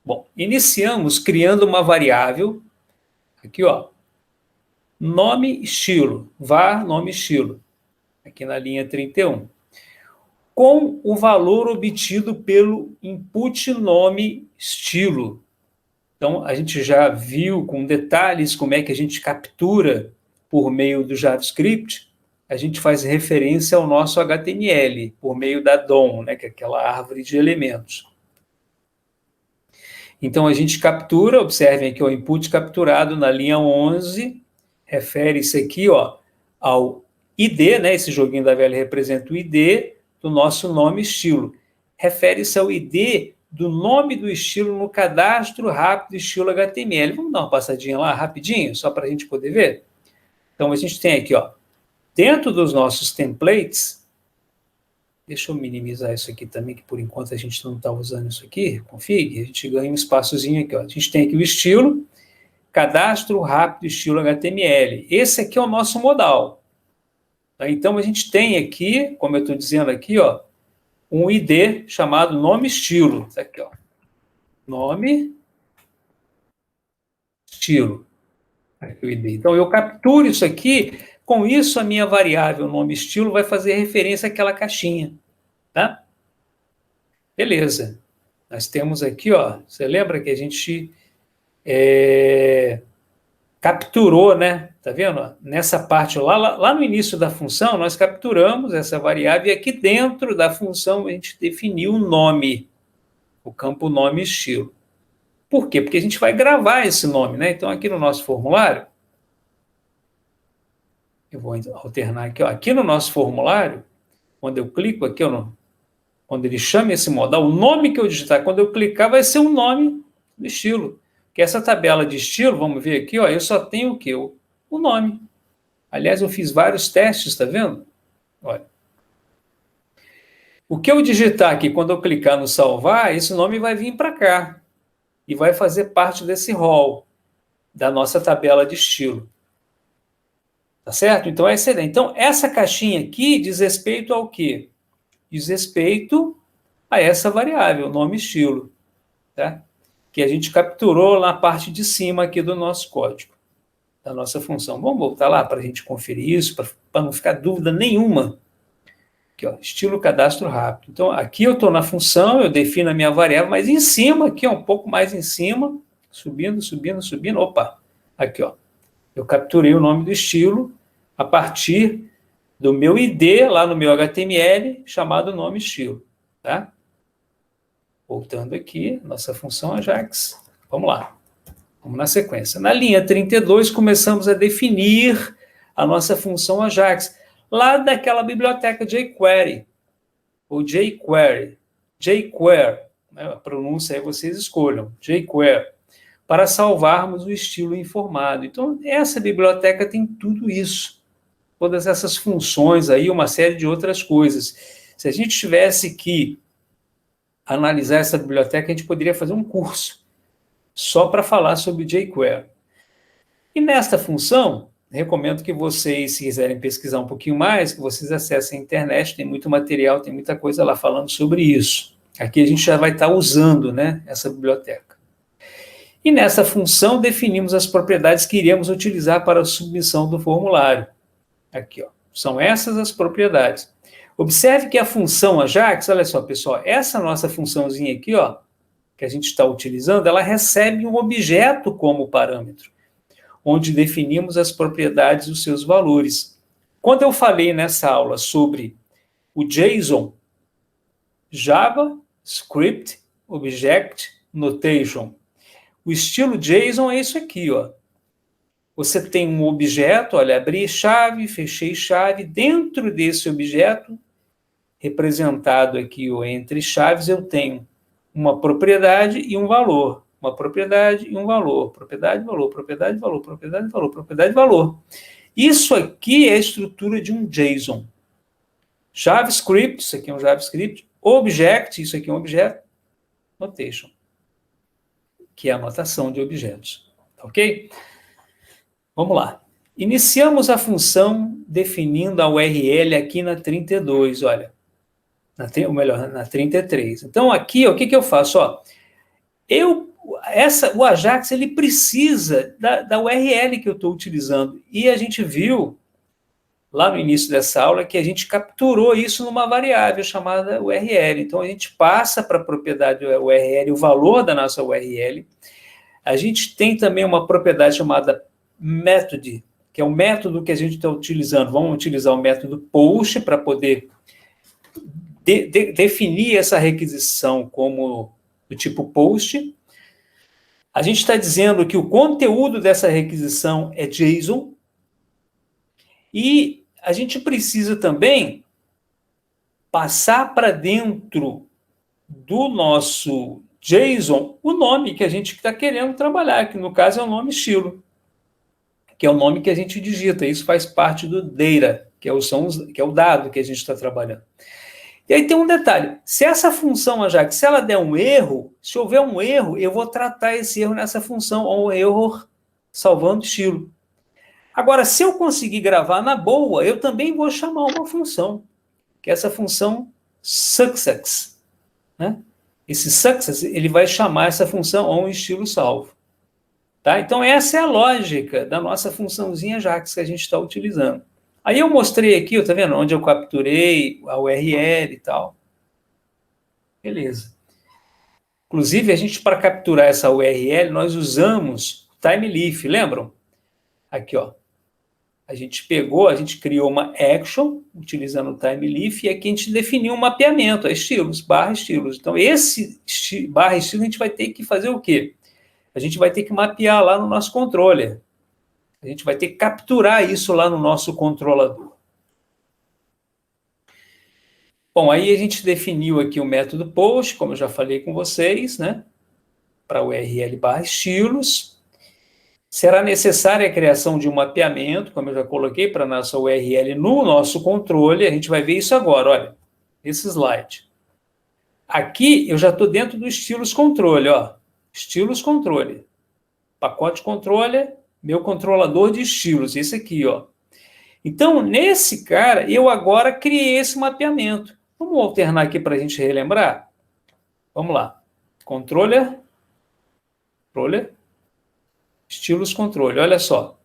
Bom, iniciamos criando uma variável, aqui, ó, nome estilo, var nome estilo, aqui na linha 31, com o valor obtido pelo input nome estilo. Então, a gente já viu com detalhes como é que a gente captura por meio do JavaScript, a gente faz referência ao nosso HTML, por meio da DOM, né, que é aquela árvore de elementos. Então, a gente captura, observem aqui o input capturado na linha 11, refere-se aqui, ó, ao ID, né, esse joguinho da velha representa o ID do nosso nome estilo. Refere-se ao ID do nome do estilo no cadastro rápido estilo HTML. Vamos dar uma passadinha lá rapidinho, só para a gente poder ver? Então, a gente tem aqui, ó, dentro dos nossos templates, deixa eu minimizar isso aqui também, que por enquanto a gente não está usando isso aqui, config, a gente ganha um espaçozinho aqui, ó. A gente tem aqui o estilo, cadastro rápido estilo HTML. Esse aqui é o nosso modal. Tá? Então, a gente tem aqui, como eu estou dizendo aqui, ó, um ID chamado nome estilo. Isso aqui, ó. Nome estilo. Aqui o ID. Então, eu capturo isso aqui, com isso a minha variável nome estilo vai fazer referência àquela caixinha. Tá? Beleza. Nós temos aqui, ó, você lembra que a gente capturou, né? Tá vendo? Nessa parte lá no início da função, nós capturamos essa variável e aqui dentro da função a gente definiu o nome, o campo nome estilo. Por quê? Porque a gente vai gravar esse nome, né? Então, aqui no nosso formulário, eu vou alternar aqui, ó. Aqui no nosso formulário, quando eu clico aqui, ó, quando ele chama esse modal, o nome que eu digitar, quando eu clicar, vai ser o nome do estilo. Que essa tabela de estilo, vamos ver aqui, ó, eu só tenho o quê? O nome. Aliás, eu fiz vários testes, tá vendo? Olha. O que eu digitar aqui, quando eu clicar no salvar, esse nome vai vir para cá e vai fazer parte desse rol da nossa tabela de estilo. Tá certo? Então, é excelente. Então, essa caixinha aqui diz respeito ao quê? Diz respeito a essa variável, nome estilo, tá? Que a gente capturou na parte de cima aqui do nosso código, da nossa função. Vamos voltar lá para a gente conferir isso, para não ficar dúvida nenhuma. Aqui, ó, estilo cadastro rápido. Então, aqui eu estou na função, eu defino a minha variável, mas em cima, aqui, ó, um pouco mais em cima, subindo, opa, aqui, ó, eu capturei o nome do estilo a partir do meu ID, lá no meu HTML, chamado nome estilo, tá? Voltando aqui, nossa função AJAX. Vamos lá. Vamos na sequência. Na linha 32, começamos a definir a nossa função AJAX, lá daquela biblioteca jQuery, ou jQuery, né? A pronúncia aí vocês escolham, jQuery, para salvarmos o estilo informado. Então, essa biblioteca tem tudo isso, todas essas funções aí, uma série de outras coisas. Se a gente tivesse que analisar essa biblioteca, a gente poderia fazer um curso só para falar sobre jQuery. E nesta função, recomendo que vocês, se quiserem pesquisar um pouquinho mais, que vocês acessem a internet, tem muito material, tem muita coisa lá falando sobre isso. Aqui a gente já vai estar usando, né, essa biblioteca. E nessa função definimos as propriedades que iremos utilizar para a submissão do formulário. Aqui, ó, são essas as propriedades. Observe que a função AJAX, olha só, pessoal, essa nossa funçãozinha aqui, ó, que a gente está utilizando, ela recebe um objeto como parâmetro, onde definimos as propriedades e os seus valores. Quando eu falei nessa aula sobre o JSON, JavaScript Object Notation. O estilo JSON é isso aqui, ó. Você tem um objeto, olha, abri chave, fechei chave. Dentro desse objeto, representado aqui, ó, entre chaves, eu tenho uma propriedade e um valor. Uma propriedade e um valor. Propriedade, valor, propriedade, valor, propriedade, valor, propriedade, valor. Isso aqui é a estrutura de um JSON. JavaScript, isso aqui é um JavaScript. Object, isso aqui é um objeto. Notation, que é a notação de objetos. Ok? Vamos lá. Iniciamos a função definindo a URL aqui na 32, olha. Ou melhor, na 33. Então, aqui, ó, o que eu faço? Ó, o Ajax ele precisa da URL que eu estou utilizando. E a gente viu, lá no início dessa aula, que a gente capturou isso numa variável chamada URL. Então, a gente passa para a propriedade URL o valor da nossa URL. A gente tem também uma propriedade chamada method, que é o método que a gente está utilizando. Vamos utilizar o método post para poder definir essa requisição como do tipo post. A gente está dizendo que o conteúdo dessa requisição é JSON. E a gente precisa também passar para dentro do nosso JSON o nome que a gente está querendo trabalhar, que no caso é o nome estilo, que é o nome que a gente digita. Isso faz parte do data, que é o dado que a gente está trabalhando. E aí tem um detalhe, se essa função Ajax, se ela der um erro, se houver um erro, eu vou tratar esse erro nessa função, ou erro salvando estilo. Agora, se eu conseguir gravar na boa, eu também vou chamar uma função, que é essa função success, né? Esse success, ele vai chamar essa função ou estilo salvo. Tá? Então, essa é a lógica da nossa funçãozinha Ajax que a gente está utilizando. Aí eu mostrei aqui, tá vendo? Onde eu capturei a URL e tal. Beleza. Inclusive, a gente, para capturar essa URL, nós usamos TimeLeaf, lembram? Aqui, ó. A gente criou uma action, utilizando o TimeLeaf, e aqui a gente definiu um mapeamento, estilos, barra estilos. Então, esse barra estilo, a gente vai ter que fazer o quê? A gente vai ter que mapear lá no nosso controller. A gente vai ter que capturar isso lá no nosso controlador. Bom, aí a gente definiu aqui o método post, como eu já falei com vocês, né? Para URL barra estilos. Será necessária a criação de um mapeamento, como eu já coloquei, para a nossa URL no nosso controle. A gente vai ver isso agora, olha, esse slide. Aqui eu já estou dentro do estilos controle, ó. Estilos controle. Pacote controller, meu controlador de estilos, esse aqui, ó. Então, nesse cara, eu agora criei esse mapeamento. Vamos alternar aqui para a gente relembrar? Vamos lá. Controller, estilos controle. Olha só.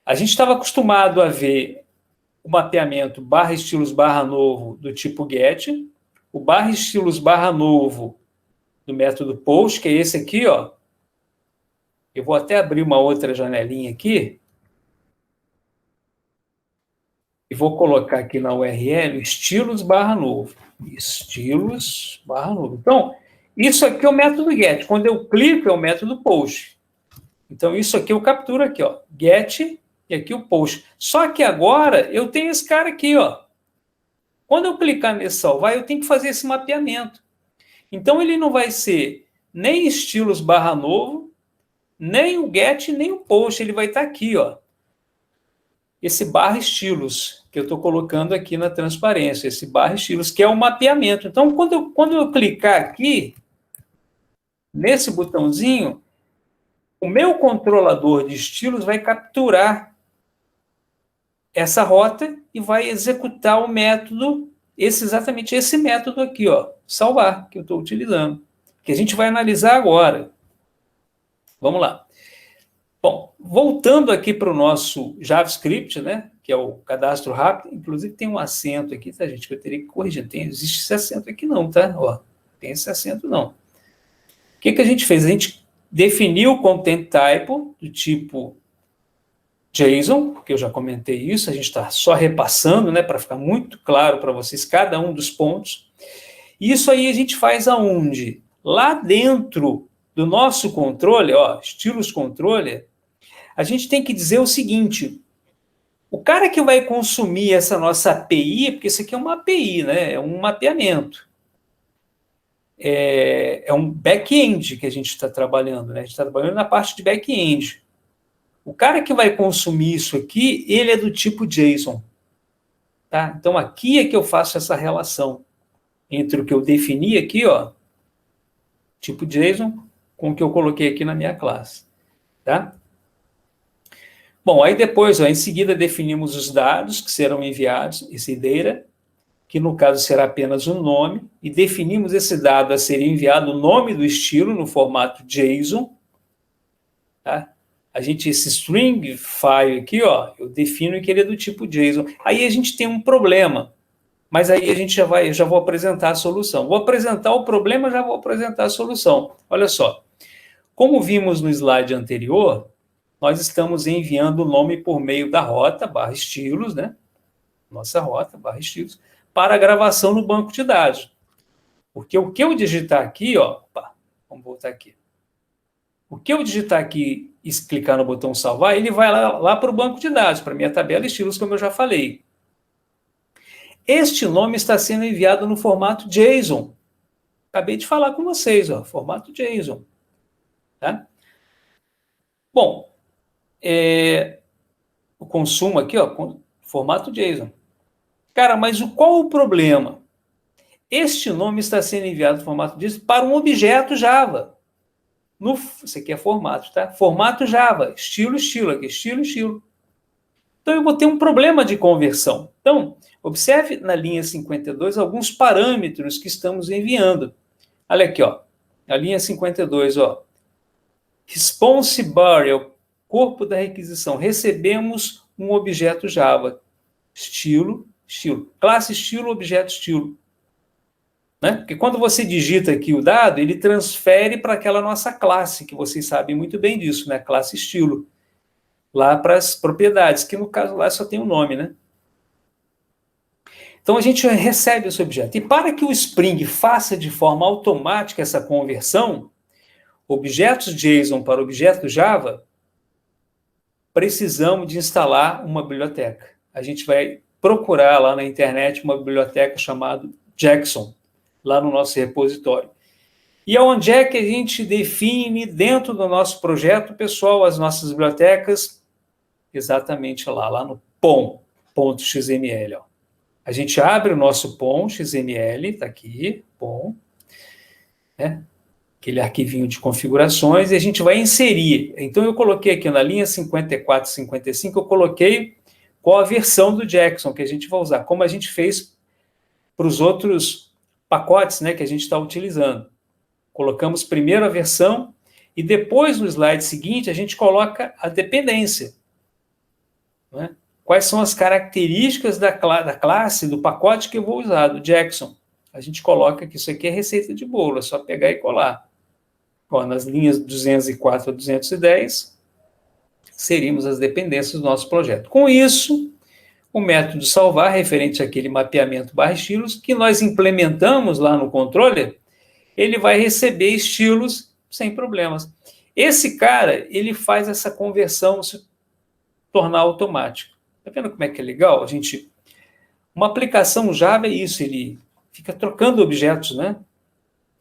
A gente estava acostumado a ver o mapeamento barra estilos barra novo do tipo get, o barra estilos barra novo do método post, que é esse aqui, ó. Eu vou até abrir uma outra janelinha aqui e vou colocar aqui na URL estilos barra novo. Estilos barra novo. Então, isso aqui é o método get. Quando eu clico, é o método post. Então, isso aqui eu capturo aqui, ó. Get e aqui o post. Só que agora eu tenho esse cara aqui, ó. Quando eu clicar nesse salvar, eu tenho que fazer esse mapeamento. Então, ele não vai ser nem estilos barra novo, nem o get, nem o post. Ele vai estar aqui, ó. Esse barra estilos, que eu estou colocando aqui na transparência. Esse barra estilos, que é o mapeamento. Então, quando eu clicar aqui, nesse botãozinho, o meu controlador de estilos vai capturar essa rota e vai executar o método, exatamente esse método aqui, ó, salvar, que eu estou utilizando, que a gente vai analisar agora. Vamos lá. Bom, voltando aqui para o nosso JavaScript, né, que é o cadastro rápido, inclusive tem um acento aqui, tá, gente, que eu teria que corrigir. Existe esse acento aqui não, tá? Ó, tem esse acento não. O que a gente fez? A gente definiu o content type do tipo JSON, porque eu já comentei isso, a gente está só repassando, né, para ficar muito claro para vocês cada um dos pontos. Isso aí a gente faz aonde? Lá dentro do nosso controle, ó, estilos controle, a gente tem que dizer o seguinte: o cara que vai consumir essa nossa API, porque isso aqui é uma API, né? É um mapeamento. É um back-end que a gente está trabalhando, né? A gente está trabalhando na parte de back-end. O cara que vai consumir isso aqui, ele é do tipo JSON. Tá? Então, aqui é que eu faço essa relação entre o que eu defini aqui, ó, tipo JSON, com o que eu coloquei aqui na minha classe. Tá? Bom, aí depois, ó, em seguida, definimos os dados que serão enviados, esse data, que no caso será apenas um nome, e definimos esse dado a ser enviado o nome do estilo no formato JSON. Tá? Esse string file aqui, ó, eu defino que ele é do tipo JSON. Aí a gente tem um problema, mas aí a gente já vou apresentar a solução. Vou apresentar o problema, já vou apresentar a solução. Olha só, como vimos no slide anterior, nós estamos enviando o nome por meio da rota, /estilos, né? Nossa rota, /estilos, para a gravação no banco de dados. Porque o que eu digitar aqui, ó, vamos voltar aqui. O que eu digitar aqui e clicar no botão salvar, ele vai lá para o banco de dados, para a minha tabela estilos, como eu já falei. Este nome está sendo enviado no formato JSON. Acabei de falar com vocês, ó, formato JSON. Tá? Bom, o consumo aqui, ó, formato JSON. Cara, mas qual o problema? Este nome está sendo enviado no formato JSON para um objeto Java. Isso aqui é formato, tá? Formato Java, estilo, aqui, estilo. Então, eu vou ter um problema de conversão. Então, observe na linha 52 alguns parâmetros que estamos enviando. Olha aqui, ó, a linha 52, ó. Response bar é o corpo da requisição. Recebemos um objeto Java. Estilo. Classe estilo, objeto estilo. Né? Porque quando você digita aqui o dado, ele transfere para aquela nossa classe, que vocês sabem muito bem disso, né? Classe estilo. Lá para as propriedades, que no caso lá só tem o nome, né? Então a gente recebe esse objeto. E para que o Spring faça de forma automática essa conversão, objetos JSON para objetos Java, precisamos de instalar uma biblioteca. A gente vai procurar lá na internet uma biblioteca chamada Jackson, lá no nosso repositório. E onde é que a gente define dentro do nosso projeto, pessoal, as nossas bibliotecas? Exatamente lá no pom.xml. Ó. A gente abre o nosso pom.xml, está aqui, pom, né? Aquele arquivinho de configurações, e a gente vai inserir. Então, eu coloquei aqui na linha 54 e 55, eu coloquei qual a versão do Jackson que a gente vai usar, como a gente fez para os outros pacotes, né, que a gente está utilizando. Colocamos primeiro a versão e depois, no slide seguinte, a gente coloca a dependência. Né? Quais são as características da classe, do pacote que eu vou usar, do Jackson. A gente coloca que isso aqui é receita de bolo, é só pegar e colar. Ó, nas linhas 204 a 210, seríamos as dependências do nosso projeto. Com isso, o método salvar, referente àquele mapeamento /estilos, que nós implementamos lá no controller, ele vai receber estilos sem problemas. Esse cara, ele faz essa conversão se tornar automático. Tá vendo como é que é legal? Uma aplicação Java é isso, ele fica trocando objetos, né?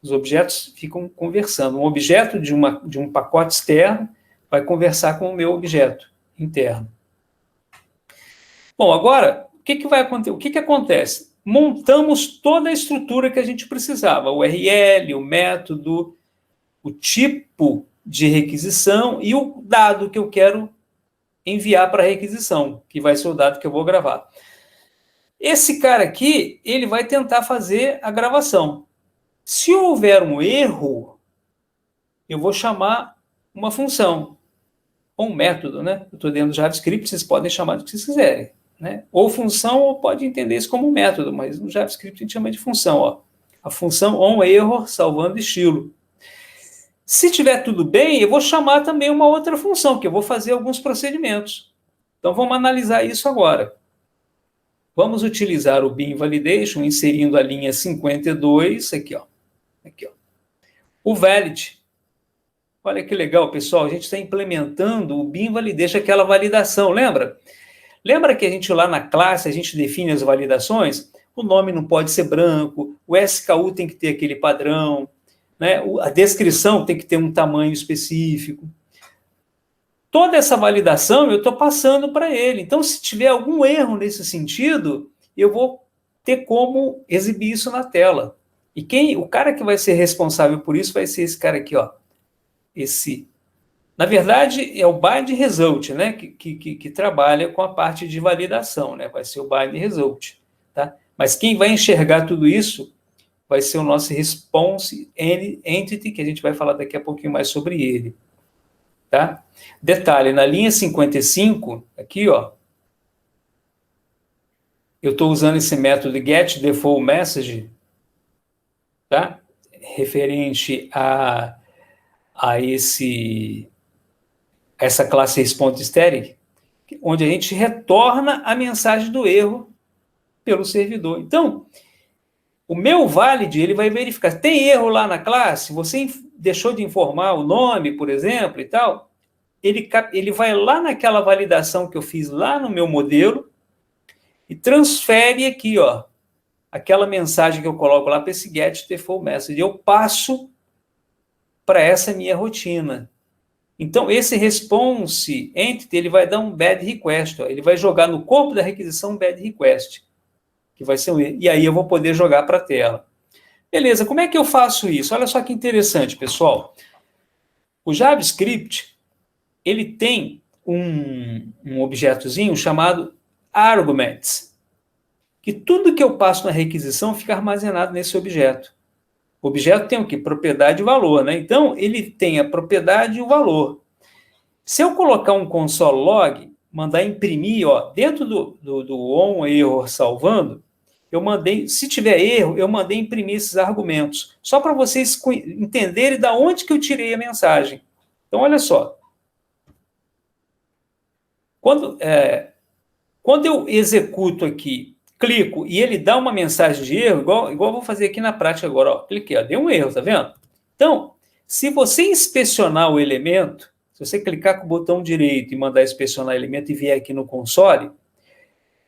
Os objetos ficam conversando. Um objeto de um pacote externo vai conversar com o meu objeto interno. Bom, agora, o que vai acontecer? O que acontece? Montamos toda a estrutura que a gente precisava, o URL, o método, o tipo de requisição e o dado que eu quero enviar para a requisição, que vai ser o dado que eu vou gravar. Esse cara aqui, ele vai tentar fazer a gravação. Se houver um erro, eu vou chamar uma função, ou um método, né? Eu estou dentro do JavaScript, vocês podem chamar do que vocês quiserem. Né? Ou função, ou pode entender isso como um método, mas no JavaScript a gente chama de função. Ó. A função onError, salvando estilo. Se tiver tudo bem, eu vou chamar também uma outra função, que eu vou fazer alguns procedimentos. Então, vamos analisar isso agora. Vamos utilizar o Bean Validation, inserindo a linha 52, aqui, ó. O valid. Olha que legal, pessoal, a gente está implementando o Bean Validation, aquela validação, lembra? Lembra que a gente lá na classe, a gente define as validações? O nome não pode ser branco, o SKU tem que ter aquele padrão, né? A descrição tem que ter um tamanho específico. Toda essa validação eu estou passando para ele. Então, se tiver algum erro nesse sentido, eu vou ter como exibir isso na tela. E o cara que vai ser responsável por isso vai ser esse cara aqui, ó. Na verdade, é o bind result, né? Que trabalha com a parte de validação, né? Vai ser o bind result, tá? Mas quem vai enxergar tudo isso vai ser o nosso response entity, que a gente vai falar daqui a pouquinho mais sobre ele, tá? Detalhe, na linha 55, aqui, ó, eu estou usando esse método get default message, tá? Referente a essa classe response static, onde a gente retorna a mensagem do erro pelo servidor. Então, o meu valid, ele vai verificar, tem erro lá na classe? Você deixou de informar o nome, por exemplo, e tal? Ele vai lá naquela validação que eu fiz lá no meu modelo e transfere aqui, ó, aquela mensagem que eu coloco lá para esse get default message. Eu passo para essa minha rotina. Então, esse response entity, ele vai dar um bad request, ó, ele vai jogar no corpo da requisição um bad request, que vai ser um erro, e aí eu vou poder jogar para a tela. Beleza, como é que eu faço isso? Olha só que interessante, pessoal. O JavaScript, ele tem um objetozinho chamado arguments, que tudo que eu passo na requisição fica armazenado nesse objeto. O objeto tem o quê? Propriedade e valor, né? Então, ele tem a propriedade e o valor. Se eu colocar um console log, mandar imprimir, ó, dentro do on error salvando, eu mandei, se tiver erro, eu mandei imprimir esses argumentos, só para vocês entenderem de onde que eu tirei a mensagem. Então, olha só. Quando eu executo aqui, clico e ele dá uma mensagem de erro, igual eu vou fazer aqui na prática agora, ó, cliquei, ó, deu um erro, tá vendo? Então, se você inspecionar o elemento, se você clicar com o botão direito e mandar inspecionar o elemento e vier aqui no console,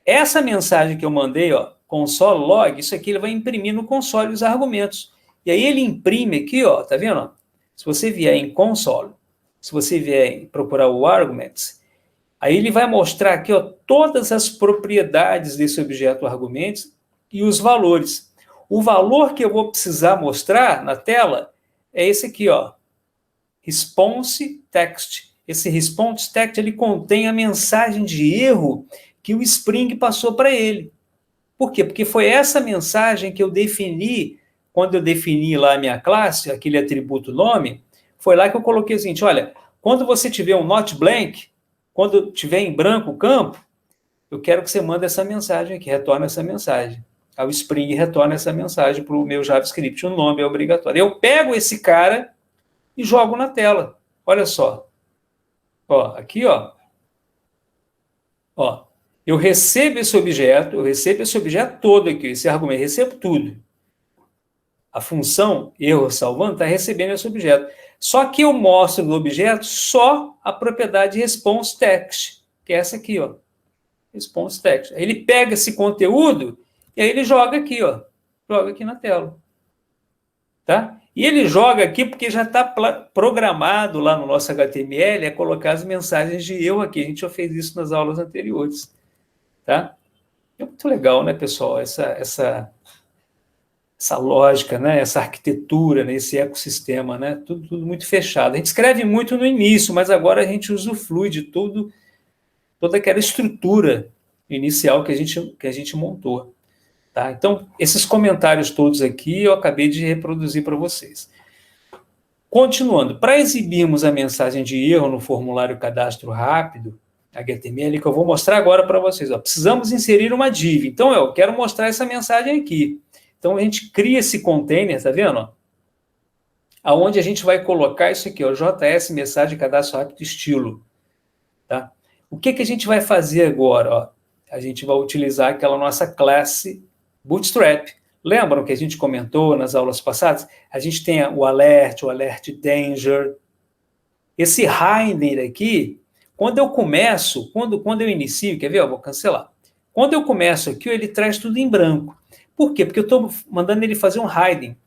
essa mensagem que eu mandei, ó, console log, isso aqui ele vai imprimir no console os argumentos. E aí ele imprime aqui, ó, tá vendo? Ó? Se você vier em console, se você vier procurar o arguments, aí ele vai mostrar aqui, ó, todas as propriedades desse objeto argumentos e os valores. O valor que eu vou precisar mostrar na tela é esse aqui, ó, response text. Esse response text, ele contém a mensagem de erro que o Spring passou para ele. Por quê? Porque foi essa mensagem que eu defini, quando eu defini lá a minha classe, aquele atributo nome, foi lá que eu coloquei o seguinte, olha, quando você tiver um not blank, quando tiver em branco o campo, eu quero que você mande essa mensagem aqui, retorne essa mensagem. Aí o Spring retorna essa mensagem para o meu JavaScript, o nome é obrigatório. Eu pego esse cara e jogo na tela. Olha só. Ó, aqui, ó. Ó, eu recebo esse objeto todo aqui, esse argumento, recebo tudo. A função erro salvando está recebendo esse objeto. Só que eu mostro no objeto só a propriedade response text, que é essa aqui, ó. Response text. Aí ele pega esse conteúdo e aí ele joga aqui, ó. Joga aqui na tela. Tá? E ele joga aqui porque já está programado lá no nosso HTML a colocar as mensagens de erro aqui. A gente já fez isso nas aulas anteriores. Tá? É muito legal, né, pessoal? Essa lógica, né? Essa arquitetura, né? Esse ecossistema, né? Tudo muito fechado. A gente escreve muito no início, mas agora a gente usufrui de toda aquela estrutura inicial que a gente montou. Tá? Então, esses comentários todos aqui eu acabei de reproduzir para vocês. Continuando, para exibirmos a mensagem de erro no formulário cadastro rápido, HTML, que eu vou mostrar agora para vocês. Ó, precisamos inserir uma div. Então, eu quero mostrar essa mensagem aqui. Então, a gente cria esse container, tá vendo? Ó? Aonde a gente vai colocar isso aqui, ó, JS mensagem cadastro rápido estilo. Tá? O que a gente vai fazer agora? Ó? a gente vai utilizar aquela nossa classe Bootstrap. Lembram que a gente comentou nas aulas passadas? A gente tem o alert danger. Esse hidden aqui, quando eu começo, quando eu inicio, quer ver? Eu vou cancelar. Quando eu começo aqui, ele traz tudo em branco. Por quê? Porque eu estou mandando ele fazer um hiding.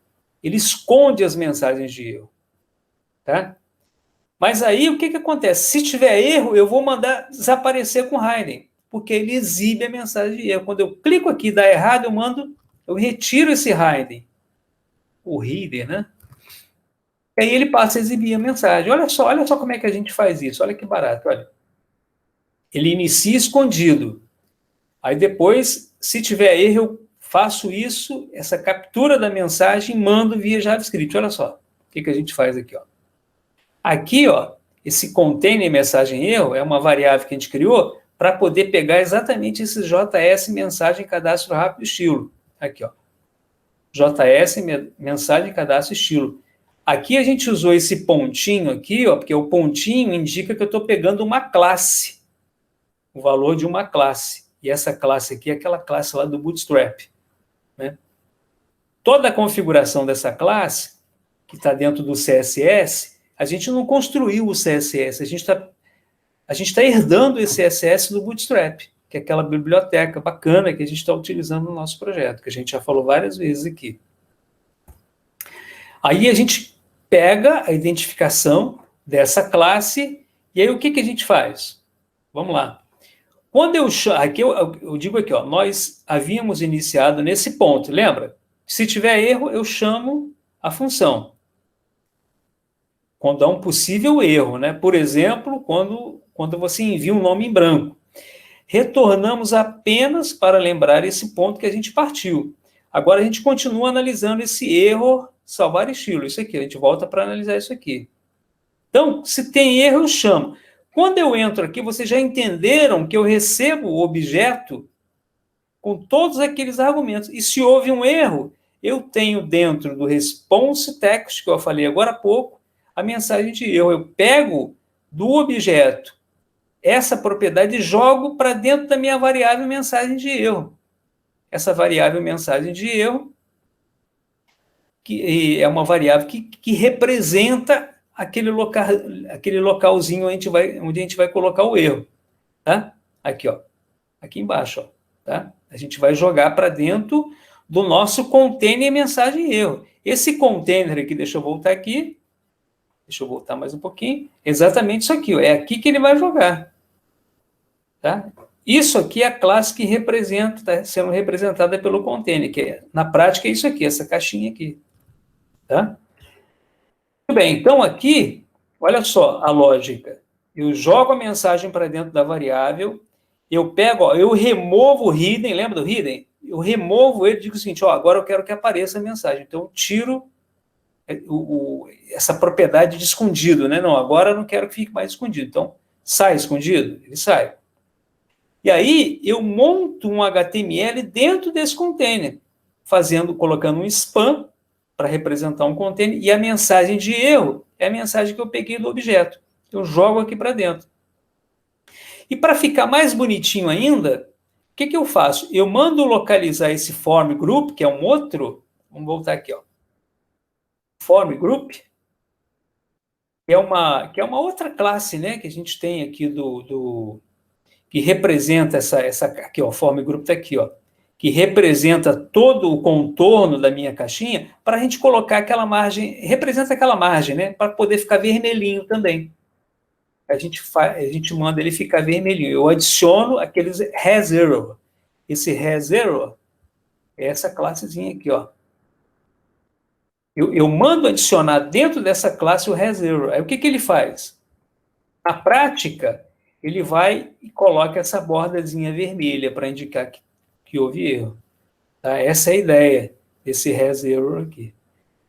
Ele esconde as mensagens de erro. Tá? Mas aí, o que acontece? Se tiver erro, eu vou mandar desaparecer com hiding, porque ele exibe a mensagem de erro. Quando eu clico aqui e dá errado, eu retiro esse hiding. O header, né? E aí ele passa a exibir a mensagem. Olha só como é que a gente faz isso. Olha que barato, olha. Ele inicia escondido. Aí depois, se tiver erro, eu faço isso, essa captura da mensagem, mando via JavaScript. Olha só o que a gente faz aqui, ó. Aqui, ó, esse container mensagem erro é uma variável que a gente criou para poder pegar exatamente esse JS mensagem cadastro rápido estilo. Aqui, ó. JS mensagem cadastro estilo. Aqui a gente usou esse pontinho aqui, ó, porque o pontinho indica que eu estou pegando uma classe, o valor de uma classe. E essa classe aqui é aquela classe lá do Bootstrap. Né? Toda a configuração dessa classe, que está dentro do CSS, a gente não construiu o CSS, a gente está herdando esse CSS do Bootstrap, que é aquela biblioteca bacana que a gente está utilizando no nosso projeto, que a gente já falou várias vezes aqui. Aí a gente pega a identificação dessa classe, e aí o que a gente faz? Vamos lá. Quando eu digo aqui, ó, nós havíamos iniciado nesse ponto, lembra? Se tiver erro, eu chamo a função. Quando há um possível erro, né? Por exemplo, quando você envia um nome em branco. Retornamos apenas para lembrar esse ponto que a gente partiu. Agora a gente continua analisando esse erro, salvar estilo. Isso aqui, a gente volta para analisar isso aqui. Então, se tem erro, eu chamo. Quando eu entro aqui, vocês já entenderam que eu recebo o objeto com todos aqueles argumentos. E se houve um erro, eu tenho dentro do response text, que eu falei agora há pouco, a mensagem de erro. Eu pego do objeto essa propriedade e jogo para dentro da minha variável mensagem de erro. Essa variável mensagem de erro que é uma variável que representa aquele localzinho onde a gente vai colocar o erro. Tá? Aqui, ó. Aqui embaixo. Ó, tá? A gente vai jogar para dentro do nosso container mensagem erro. Esse container aqui, deixa eu voltar aqui. Deixa eu voltar mais um pouquinho. Exatamente isso aqui. Ó, é aqui que ele vai jogar. Tá? Isso aqui é a classe que está sendo representada pelo container, que na prática é isso aqui, essa caixinha aqui. Tá? Muito bem, então aqui, olha só a lógica. Eu jogo a mensagem para dentro da variável, eu pego, ó, eu removo o hidden, lembra do hidden? Eu removo ele e digo o seguinte, ó, agora eu quero que apareça a mensagem. Então eu tiro essa propriedade de escondido, né? Não, agora eu não quero que fique mais escondido. Então, sai escondido? Ele sai. E aí eu monto um HTML dentro desse container, colocando um span para representar um container, e a mensagem de erro é a mensagem que eu peguei do objeto. Eu jogo aqui para dentro. E para ficar mais bonitinho ainda, o que eu faço? Eu mando localizar esse form group, que é um outro, vamos voltar aqui, ó. Form group, que é uma outra classe, né, que a gente tem aqui que representa essa aqui, ó, form group está aqui, ó, que representa todo o contorno da minha caixinha, para a gente colocar aquela margem, representa aquela margem, né, para poder ficar vermelhinho também. A gente manda ele ficar vermelhinho. Eu adiciono aqueles has-error. Esse has-error é essa classezinha aqui, ó. Eu mando adicionar dentro dessa classe o has-error. Aí o que ele faz? Na prática, ele vai e coloca essa bordazinha vermelha para indicar que houve erro. Tá? Essa é a ideia desse has-error aqui.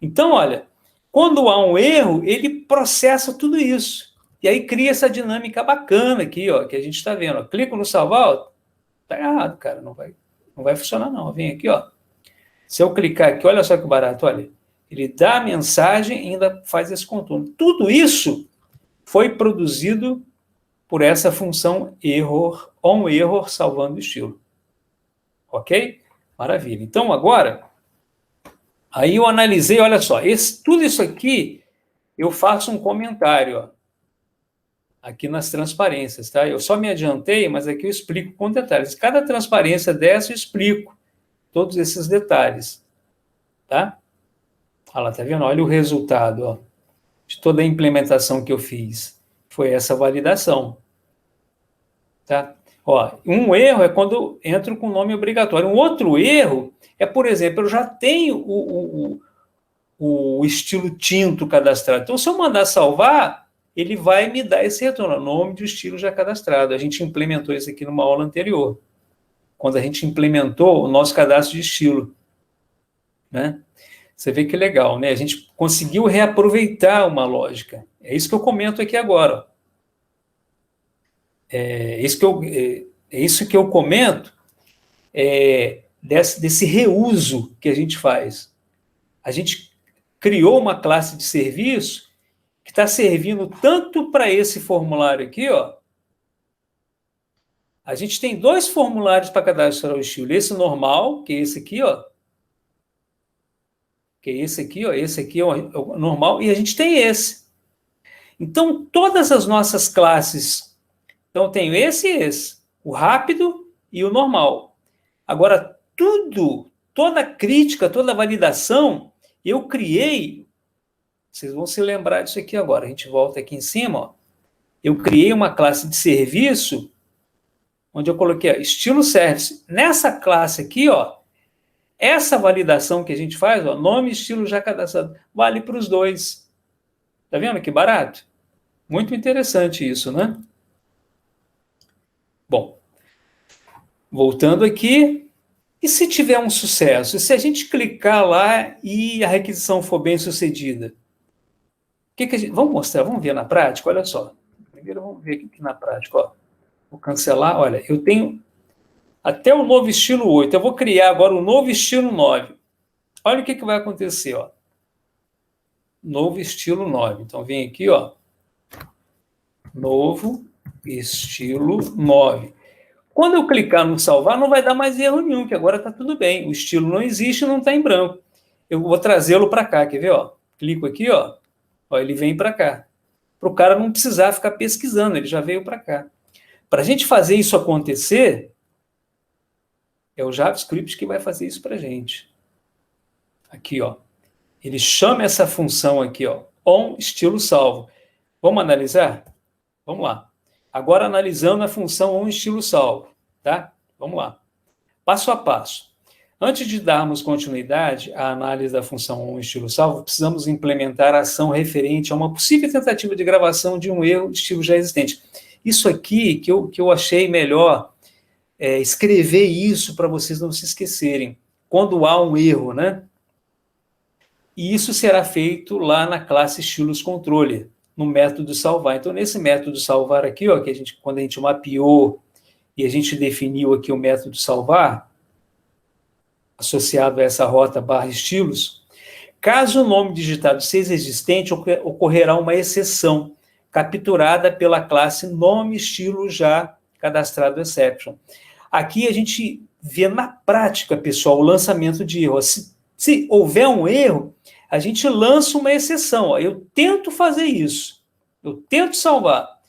Então, olha, quando há um erro, ele processa tudo isso. E aí cria essa dinâmica bacana aqui, ó, que a gente está vendo. Ó. Clico no salvar, tá errado, cara, não vai funcionar não. Vem aqui, ó. Se eu clicar aqui, olha só que barato, olha. Ele dá a mensagem e ainda faz esse contorno. Tudo isso foi produzido por essa função error, onError, salvando o estilo. Ok? Maravilha. Então, agora, aí eu analisei, olha só, tudo isso aqui, eu faço um comentário, ó, aqui nas transparências, tá? Eu só me adiantei, mas aqui eu explico com detalhes. Cada transparência dessa eu explico todos esses detalhes, tá? Olha lá, tá vendo? Olha o resultado, ó, de toda a implementação que eu fiz. Foi essa validação, tá? Ó, um erro é quando eu entro com nome obrigatório. Um outro erro é, por exemplo, eu já tenho o estilo tinto cadastrado. Então, se eu mandar salvar, ele vai me dar esse retorno, nome de estilo já cadastrado. A gente implementou isso aqui numa aula anterior, quando a gente implementou o nosso cadastro de estilo, né? Você vê que legal, né? A gente conseguiu reaproveitar uma lógica. É isso que eu comento aqui agora. É isso que eu comento desse reuso que a gente faz. A gente criou uma classe de serviço que está servindo tanto para esse formulário aqui, ó. A gente tem 2 formulários para cadastrar o estilo. Esse normal, que é esse aqui, ó. Que é esse aqui, ó. Esse aqui é o normal. E a gente tem esse. Então, todas as nossas classes... Então, eu tenho esse e esse. O rápido e o normal. Agora, toda crítica, toda validação, eu criei... Vocês vão se lembrar disso aqui agora. A gente volta aqui em cima, ó. Eu criei uma classe de serviço onde eu coloquei ó, estilo service. Nessa classe aqui, ó, essa validação que a gente faz, ó, nome e estilo já cadastrado, vale para os dois. Tá vendo que barato? Muito interessante isso, né? Bom, voltando aqui, e se tiver um sucesso? E se a gente clicar lá e a requisição for bem sucedida? Vamos mostrar, vamos ver na prática? Olha só. Primeiro vamos ver aqui na prática, ó. Vou cancelar, olha, eu tenho até o novo estilo 8, eu vou criar agora o novo estilo 9. Olha o que vai acontecer, ó. Novo estilo 9. Então, vem aqui, ó. Novo estilo 9. Quando eu clicar no salvar, não vai dar mais erro nenhum, que agora está tudo bem. O estilo não existe, não está em branco. Eu vou trazê-lo para cá, quer ver, ó? Clico aqui, ó. Ó, ele vem para cá. Para o cara não precisar ficar pesquisando, ele já veio para cá. Para a gente fazer isso acontecer, é o JavaScript que vai fazer isso para a gente. Aqui, ó. Ele chama essa função aqui, ó, on estilo salvo. Vamos analisar? Vamos lá. Agora analisando a função on estilo salvo, tá? Vamos lá. Passo a passo. Antes de darmos continuidade à análise da função on estilo salvo, precisamos implementar a ação referente a uma possível tentativa de gravação de um erro de estilo já existente. Isso aqui que eu achei melhor escrever isso para vocês não se esquecerem. Quando há um erro, né? E isso será feito lá na classe estilos controller, no método salvar. Então, nesse método salvar aqui, ó, quando a gente mapeou e a gente definiu aqui o método salvar, associado a essa rota barra estilos, caso o nome digitado seja existente, ocorrerá uma exceção, capturada pela classe nome estilo já cadastrado exception. Aqui a gente vê na prática, pessoal, o lançamento de erro. Se houver um erro, a gente lança uma exceção. Ó. Eu tento fazer isso. Eu tento salvar.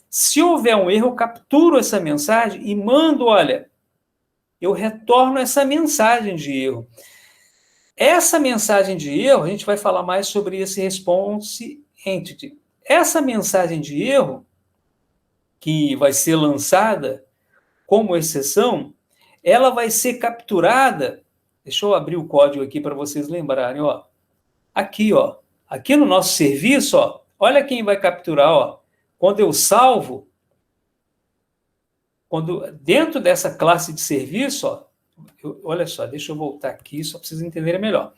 Se houver um erro, eu capturo essa mensagem e mando, olha, eu retorno essa mensagem de erro. Essa mensagem de erro, a gente vai falar mais sobre esse response entity. Essa mensagem de erro, que vai ser lançada como exceção, ela vai ser capturada. Deixa eu abrir o código aqui para vocês lembrarem, ó. Aqui, ó. Aqui no nosso serviço, ó. Olha quem vai capturar, ó. Quando eu salvo, dentro dessa classe de serviço, ó, olha só, deixa eu voltar aqui, só para vocês entenderem melhor.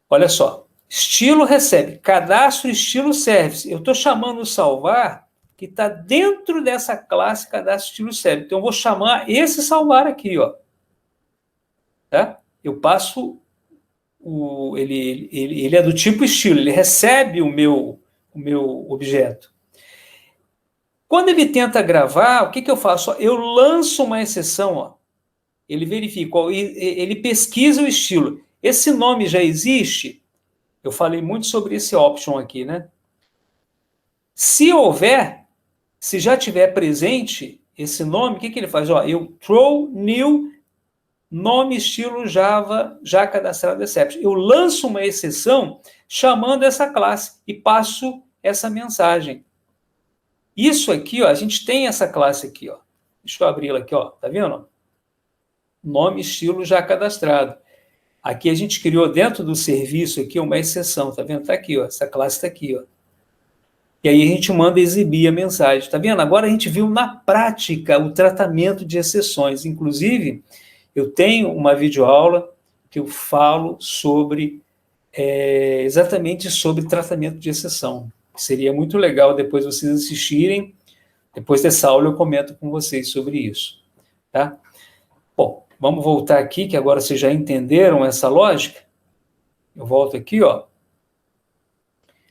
Olha só. Estilo recebe, cadastro estilo service. Eu estou chamando o salvar, que está dentro dessa classe cadastro estilo service. Então, eu vou chamar esse salvar aqui, ó. Tá? Eu passo ele é do tipo estilo, ele recebe o meu objeto. Quando ele tenta gravar, o que eu faço? Eu lanço uma exceção, ó. Ele verifica, ó, ele pesquisa o estilo. Esse nome já existe? Eu falei muito sobre esse option aqui, né? Se houver, se já tiver presente esse nome, o que ele faz? Ó, eu throw new nome estilo Java já cadastrado exception. Eu lanço uma exceção chamando essa classe e passo essa mensagem. Isso aqui, ó, a gente tem essa classe aqui, ó. Deixa eu abri-la aqui, ó. Tá vendo? Nome estilo já cadastrado. Aqui a gente criou dentro do serviço aqui uma exceção, tá vendo? Tá aqui, ó. Essa classe tá aqui, ó. E aí a gente manda exibir a mensagem, tá vendo? Agora a gente viu na prática o tratamento de exceções. Inclusive, eu tenho uma videoaula que eu falo sobre exatamente sobre tratamento de exceção. Seria muito legal depois vocês assistirem. Depois dessa aula eu comento com vocês sobre isso, tá? Bom, vamos voltar aqui, que agora vocês já entenderam essa lógica. Eu volto aqui, ó.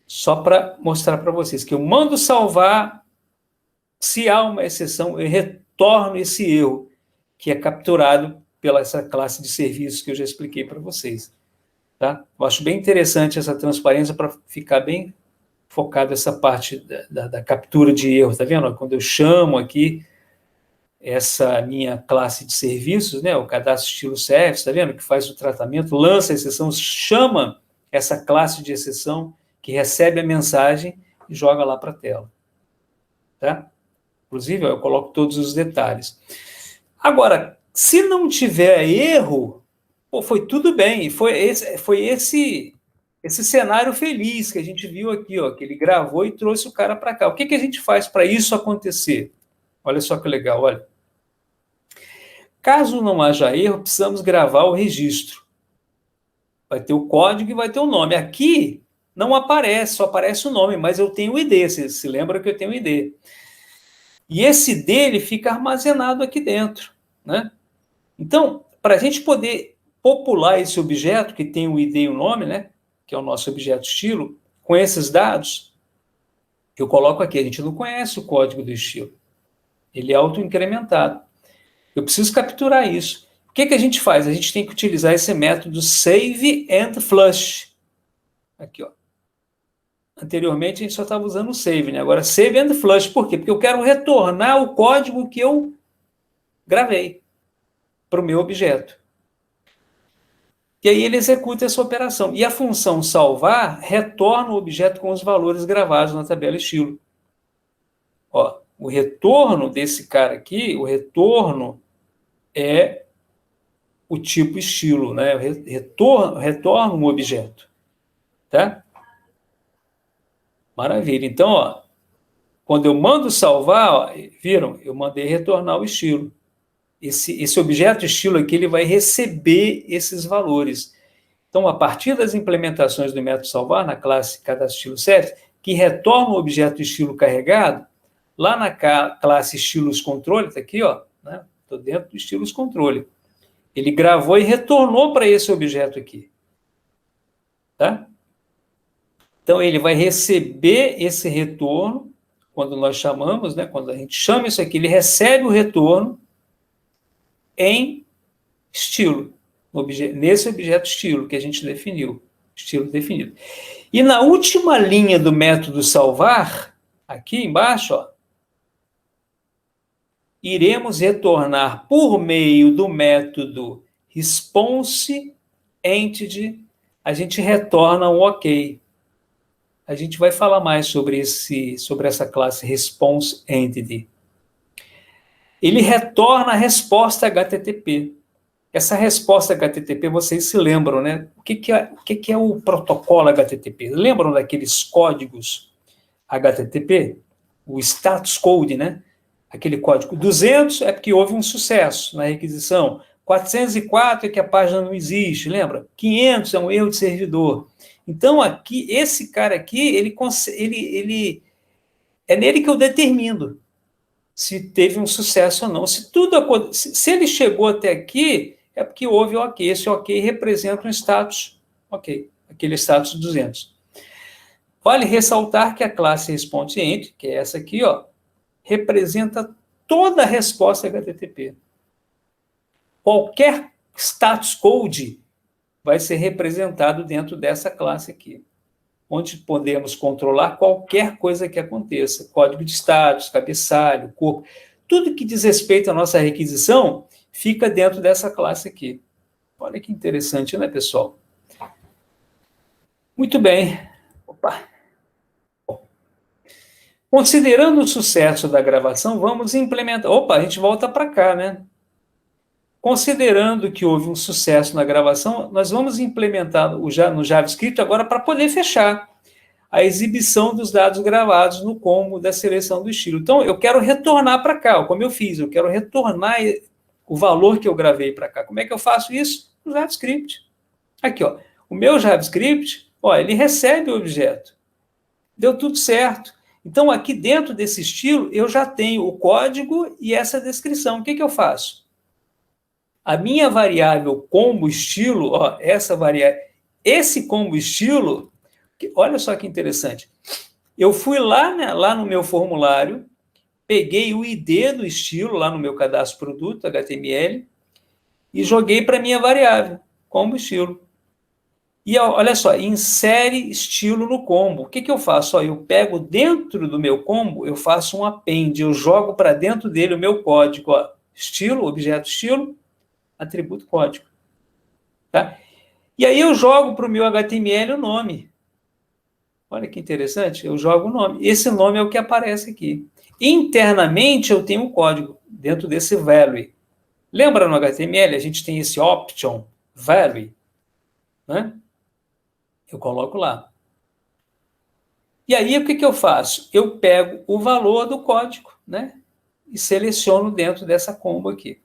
Só para mostrar para vocês que eu mando salvar, se há uma exceção, eu retorno esse erro, que é capturado pela essa classe de serviços que eu já expliquei para vocês. Tá? Eu acho bem interessante essa transparência para ficar bem focado essa parte da captura de erro, tá vendo? Quando eu chamo aqui essa minha classe de serviços, né, o cadastro estilo service, tá vendo? Que faz o tratamento, lança a exceção, chama essa classe de exceção, que recebe a mensagem e joga lá para a tela. Tá? Inclusive, eu coloco todos os detalhes. Agora, se não tiver erro, pô, foi tudo bem. Foi esse cenário feliz que a gente viu aqui, ó, que ele gravou e trouxe o cara para cá. O que a gente faz para isso acontecer? Olha só que legal, olha. Caso não haja erro, precisamos gravar o registro. Vai ter o código e vai ter o nome. Aqui não aparece, só aparece o nome, mas eu tenho o ID, você se lembra que eu tenho o ID. E esse ID ele fica armazenado aqui dentro, né? Então, para a gente poder popular esse objeto, que tem o ID e o nome, né? Que é o nosso objeto estilo, com esses dados, eu coloco aqui, a gente não conhece o código do estilo. Ele é auto-incrementado. Eu preciso capturar isso. O que a gente faz? A gente tem que utilizar esse método save and flush. Aqui, ó. Anteriormente, a gente só estava usando o save, né? Agora, save and flush. Por quê? Porque eu quero retornar o código que eu gravei para o meu objeto. E aí ele executa essa operação. E a função salvar retorna o objeto com os valores gravados na tabela estilo. Ó, o retorno desse cara aqui, o retorno é o tipo estilo, né? Retorna um objeto. Tá? Maravilha. Então, ó, quando eu mando salvar, ó, viram? Eu mandei retornar o estilo. Esse objeto estilo aqui, ele vai receber esses valores. Então, a partir das implementações do método salvar, na classe cadastro estilo service, que retorna o objeto estilo carregado, lá na classe estilos controle, está aqui, ó, né? Estou dentro do estilos controle. Ele gravou e retornou para esse objeto aqui. Tá? Então, ele vai receber esse retorno, quando nós chamamos, né? Quando a gente chama isso aqui, ele recebe o retorno em estilo, nesse objeto estilo que a gente definiu, estilo definido. E na última linha do método salvar, aqui embaixo, ó, iremos retornar por meio do método response entity, a gente retorna um OK. A gente vai falar mais sobre essa classe response entity. Ele retorna a resposta HTTP. Essa resposta HTTP, vocês se lembram, né? O que é o protocolo HTTP? Lembram daqueles códigos HTTP? O status code, né? Aquele código 200 é porque houve um sucesso na requisição. 404 é que a página não existe, lembra? 500 é um erro de servidor. Então, aqui, esse cara aqui, ele é nele que eu determino se teve um sucesso ou não. Se ele chegou até aqui, é porque houve o OK. Esse OK representa um status OK, aquele status 200. Vale ressaltar que a classe response entity, que é essa aqui, ó, representa toda a resposta HTTP. Qualquer status code vai ser representado dentro dessa classe aqui, onde podemos controlar qualquer coisa que aconteça, código de status, cabeçalho, corpo, tudo que diz respeito à nossa requisição fica dentro dessa classe aqui. Olha que interessante, né, pessoal? Muito bem. Opa. Considerando o sucesso da gravação, vamos implementar... Opa, a gente volta para cá, né? Considerando que houve um sucesso na gravação, nós vamos implementar no JavaScript agora para poder fechar a exibição dos dados gravados no combo da seleção do estilo. Então, eu quero retornar para cá, como eu fiz, eu quero retornar o valor que eu gravei para cá. Como é que eu faço isso? No JavaScript. Aqui, ó, o meu JavaScript, ó, ele recebe o objeto. Deu tudo certo. Então, aqui dentro desse estilo, eu já tenho o código e essa descrição. O que eu faço? A minha variável combo estilo, ó, essa variável, esse combo estilo, olha só que interessante. Eu fui lá, né, lá no meu formulário, peguei o ID do estilo, lá no meu cadastro produto, HTML, e joguei para a minha variável, combo estilo. E olha só, insere estilo no combo. O que eu faço? Ó, eu pego dentro do meu combo, eu faço um append, eu jogo para dentro dele o meu código. Ó, estilo, objeto estilo, atributo código. Tá? E aí eu jogo para o meu HTML o nome. Olha que interessante, eu jogo o nome. Esse nome é o que aparece aqui. Internamente eu tenho um código dentro desse value. Lembra no HTML a gente tem esse option value, né? Eu coloco lá. E aí o que eu faço? Eu pego o valor do código, né? E seleciono dentro dessa combo aqui.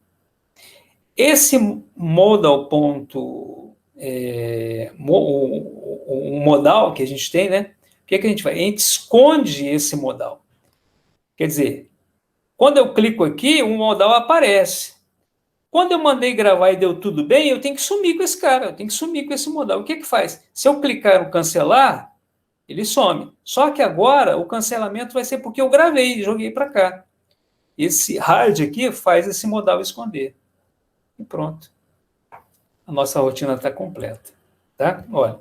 Esse modal ponto, o modal que a gente tem, né? O que a gente faz? A gente esconde esse modal. Quer dizer, quando eu clico aqui, o modal aparece. Quando eu mandei gravar e deu tudo bem, eu tenho que sumir com esse cara, eu tenho que sumir com esse modal. O que faz? Se eu clicar no cancelar, ele some. Só que agora o cancelamento vai ser porque eu gravei e joguei para cá. Esse hard aqui faz esse modal esconder. E pronto. A nossa rotina está completa. Tá? Olha,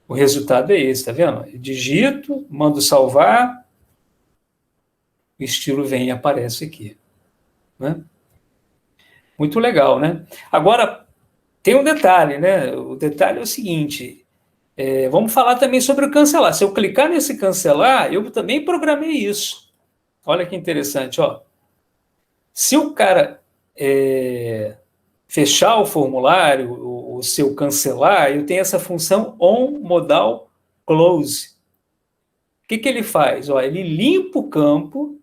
o resultado é esse, tá vendo? Eu digito, mando salvar, o estilo vem e aparece aqui. Né? Muito legal, né? Agora, tem um detalhe, né? O detalhe é o seguinte, vamos falar também sobre o cancelar. Se eu clicar nesse cancelar, eu também programei isso. Olha que interessante, ó. Se o cara fechar o formulário, ou se eu cancelar, eu tenho essa função onModal close. O que ele faz? Ó, ele limpa o campo,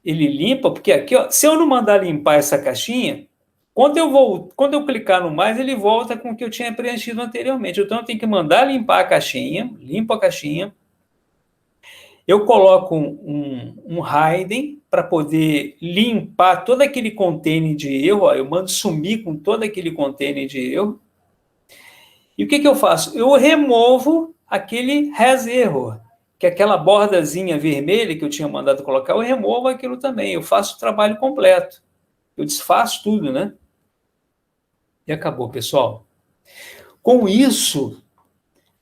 ele limpa, porque aqui, ó, se eu não mandar limpar essa caixinha, quando eu clicar no mais, ele volta com o que eu tinha preenchido anteriormente. Então, eu tenho que mandar limpar a caixinha, limpo a caixinha, eu coloco um hidden para poder limpar todo aquele container de erro, ó, eu mando sumir com todo aquele container de erro. E o que eu faço? Eu removo aquele has error, que é aquela bordazinha vermelha que eu tinha mandado colocar, eu removo aquilo também, eu faço o trabalho completo. Eu desfaço tudo, né? E acabou, pessoal. Com isso,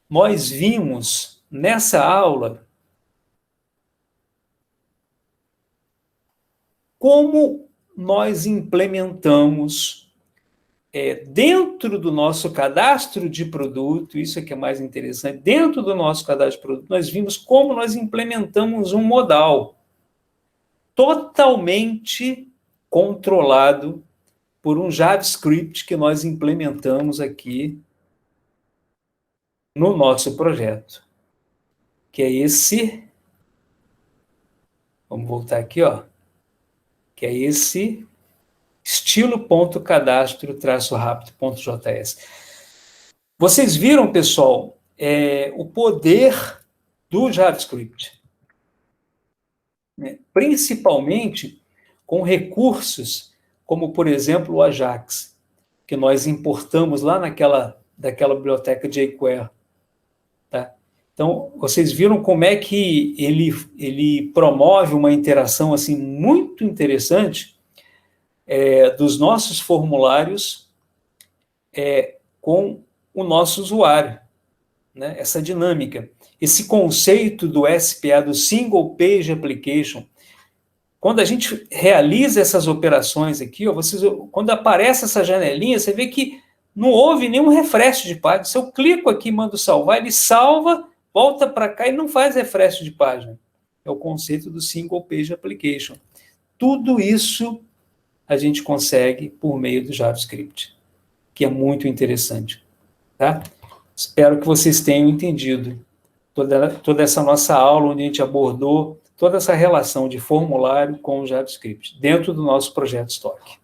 nós vimos nessa aula como nós implementamos dentro do nosso cadastro de produto, isso é que é mais interessante, dentro do nosso cadastro de produto, nós vimos como nós implementamos um modal totalmente controlado por um JavaScript que nós implementamos aqui no nosso projeto, que é esse, vamos voltar aqui, ó, que é esse estilo.cadastro-rápido.js. Vocês viram, pessoal, o poder do JavaScript, né? Principalmente com recursos como, por exemplo, o Ajax, que nós importamos lá daquela biblioteca jQuery. Tá? Então, vocês viram como é que ele promove uma interação assim muito interessante dos nossos formulários com o nosso usuário, né? Essa dinâmica. Esse conceito do SPA, do Single Page Application, quando a gente realiza essas operações aqui, ó, quando aparece essa janelinha, você vê que não houve nenhum refresh de página. Se eu clico aqui e mando salvar, ele salva, volta para cá e não faz refresh de página. É o conceito do Single Page Application. Tudo isso a gente consegue por meio do JavaScript, que é muito interessante. Tá? Espero que vocês tenham entendido toda essa nossa aula, onde a gente abordou toda essa relação de formulário com o JavaScript, dentro do nosso projeto Stock.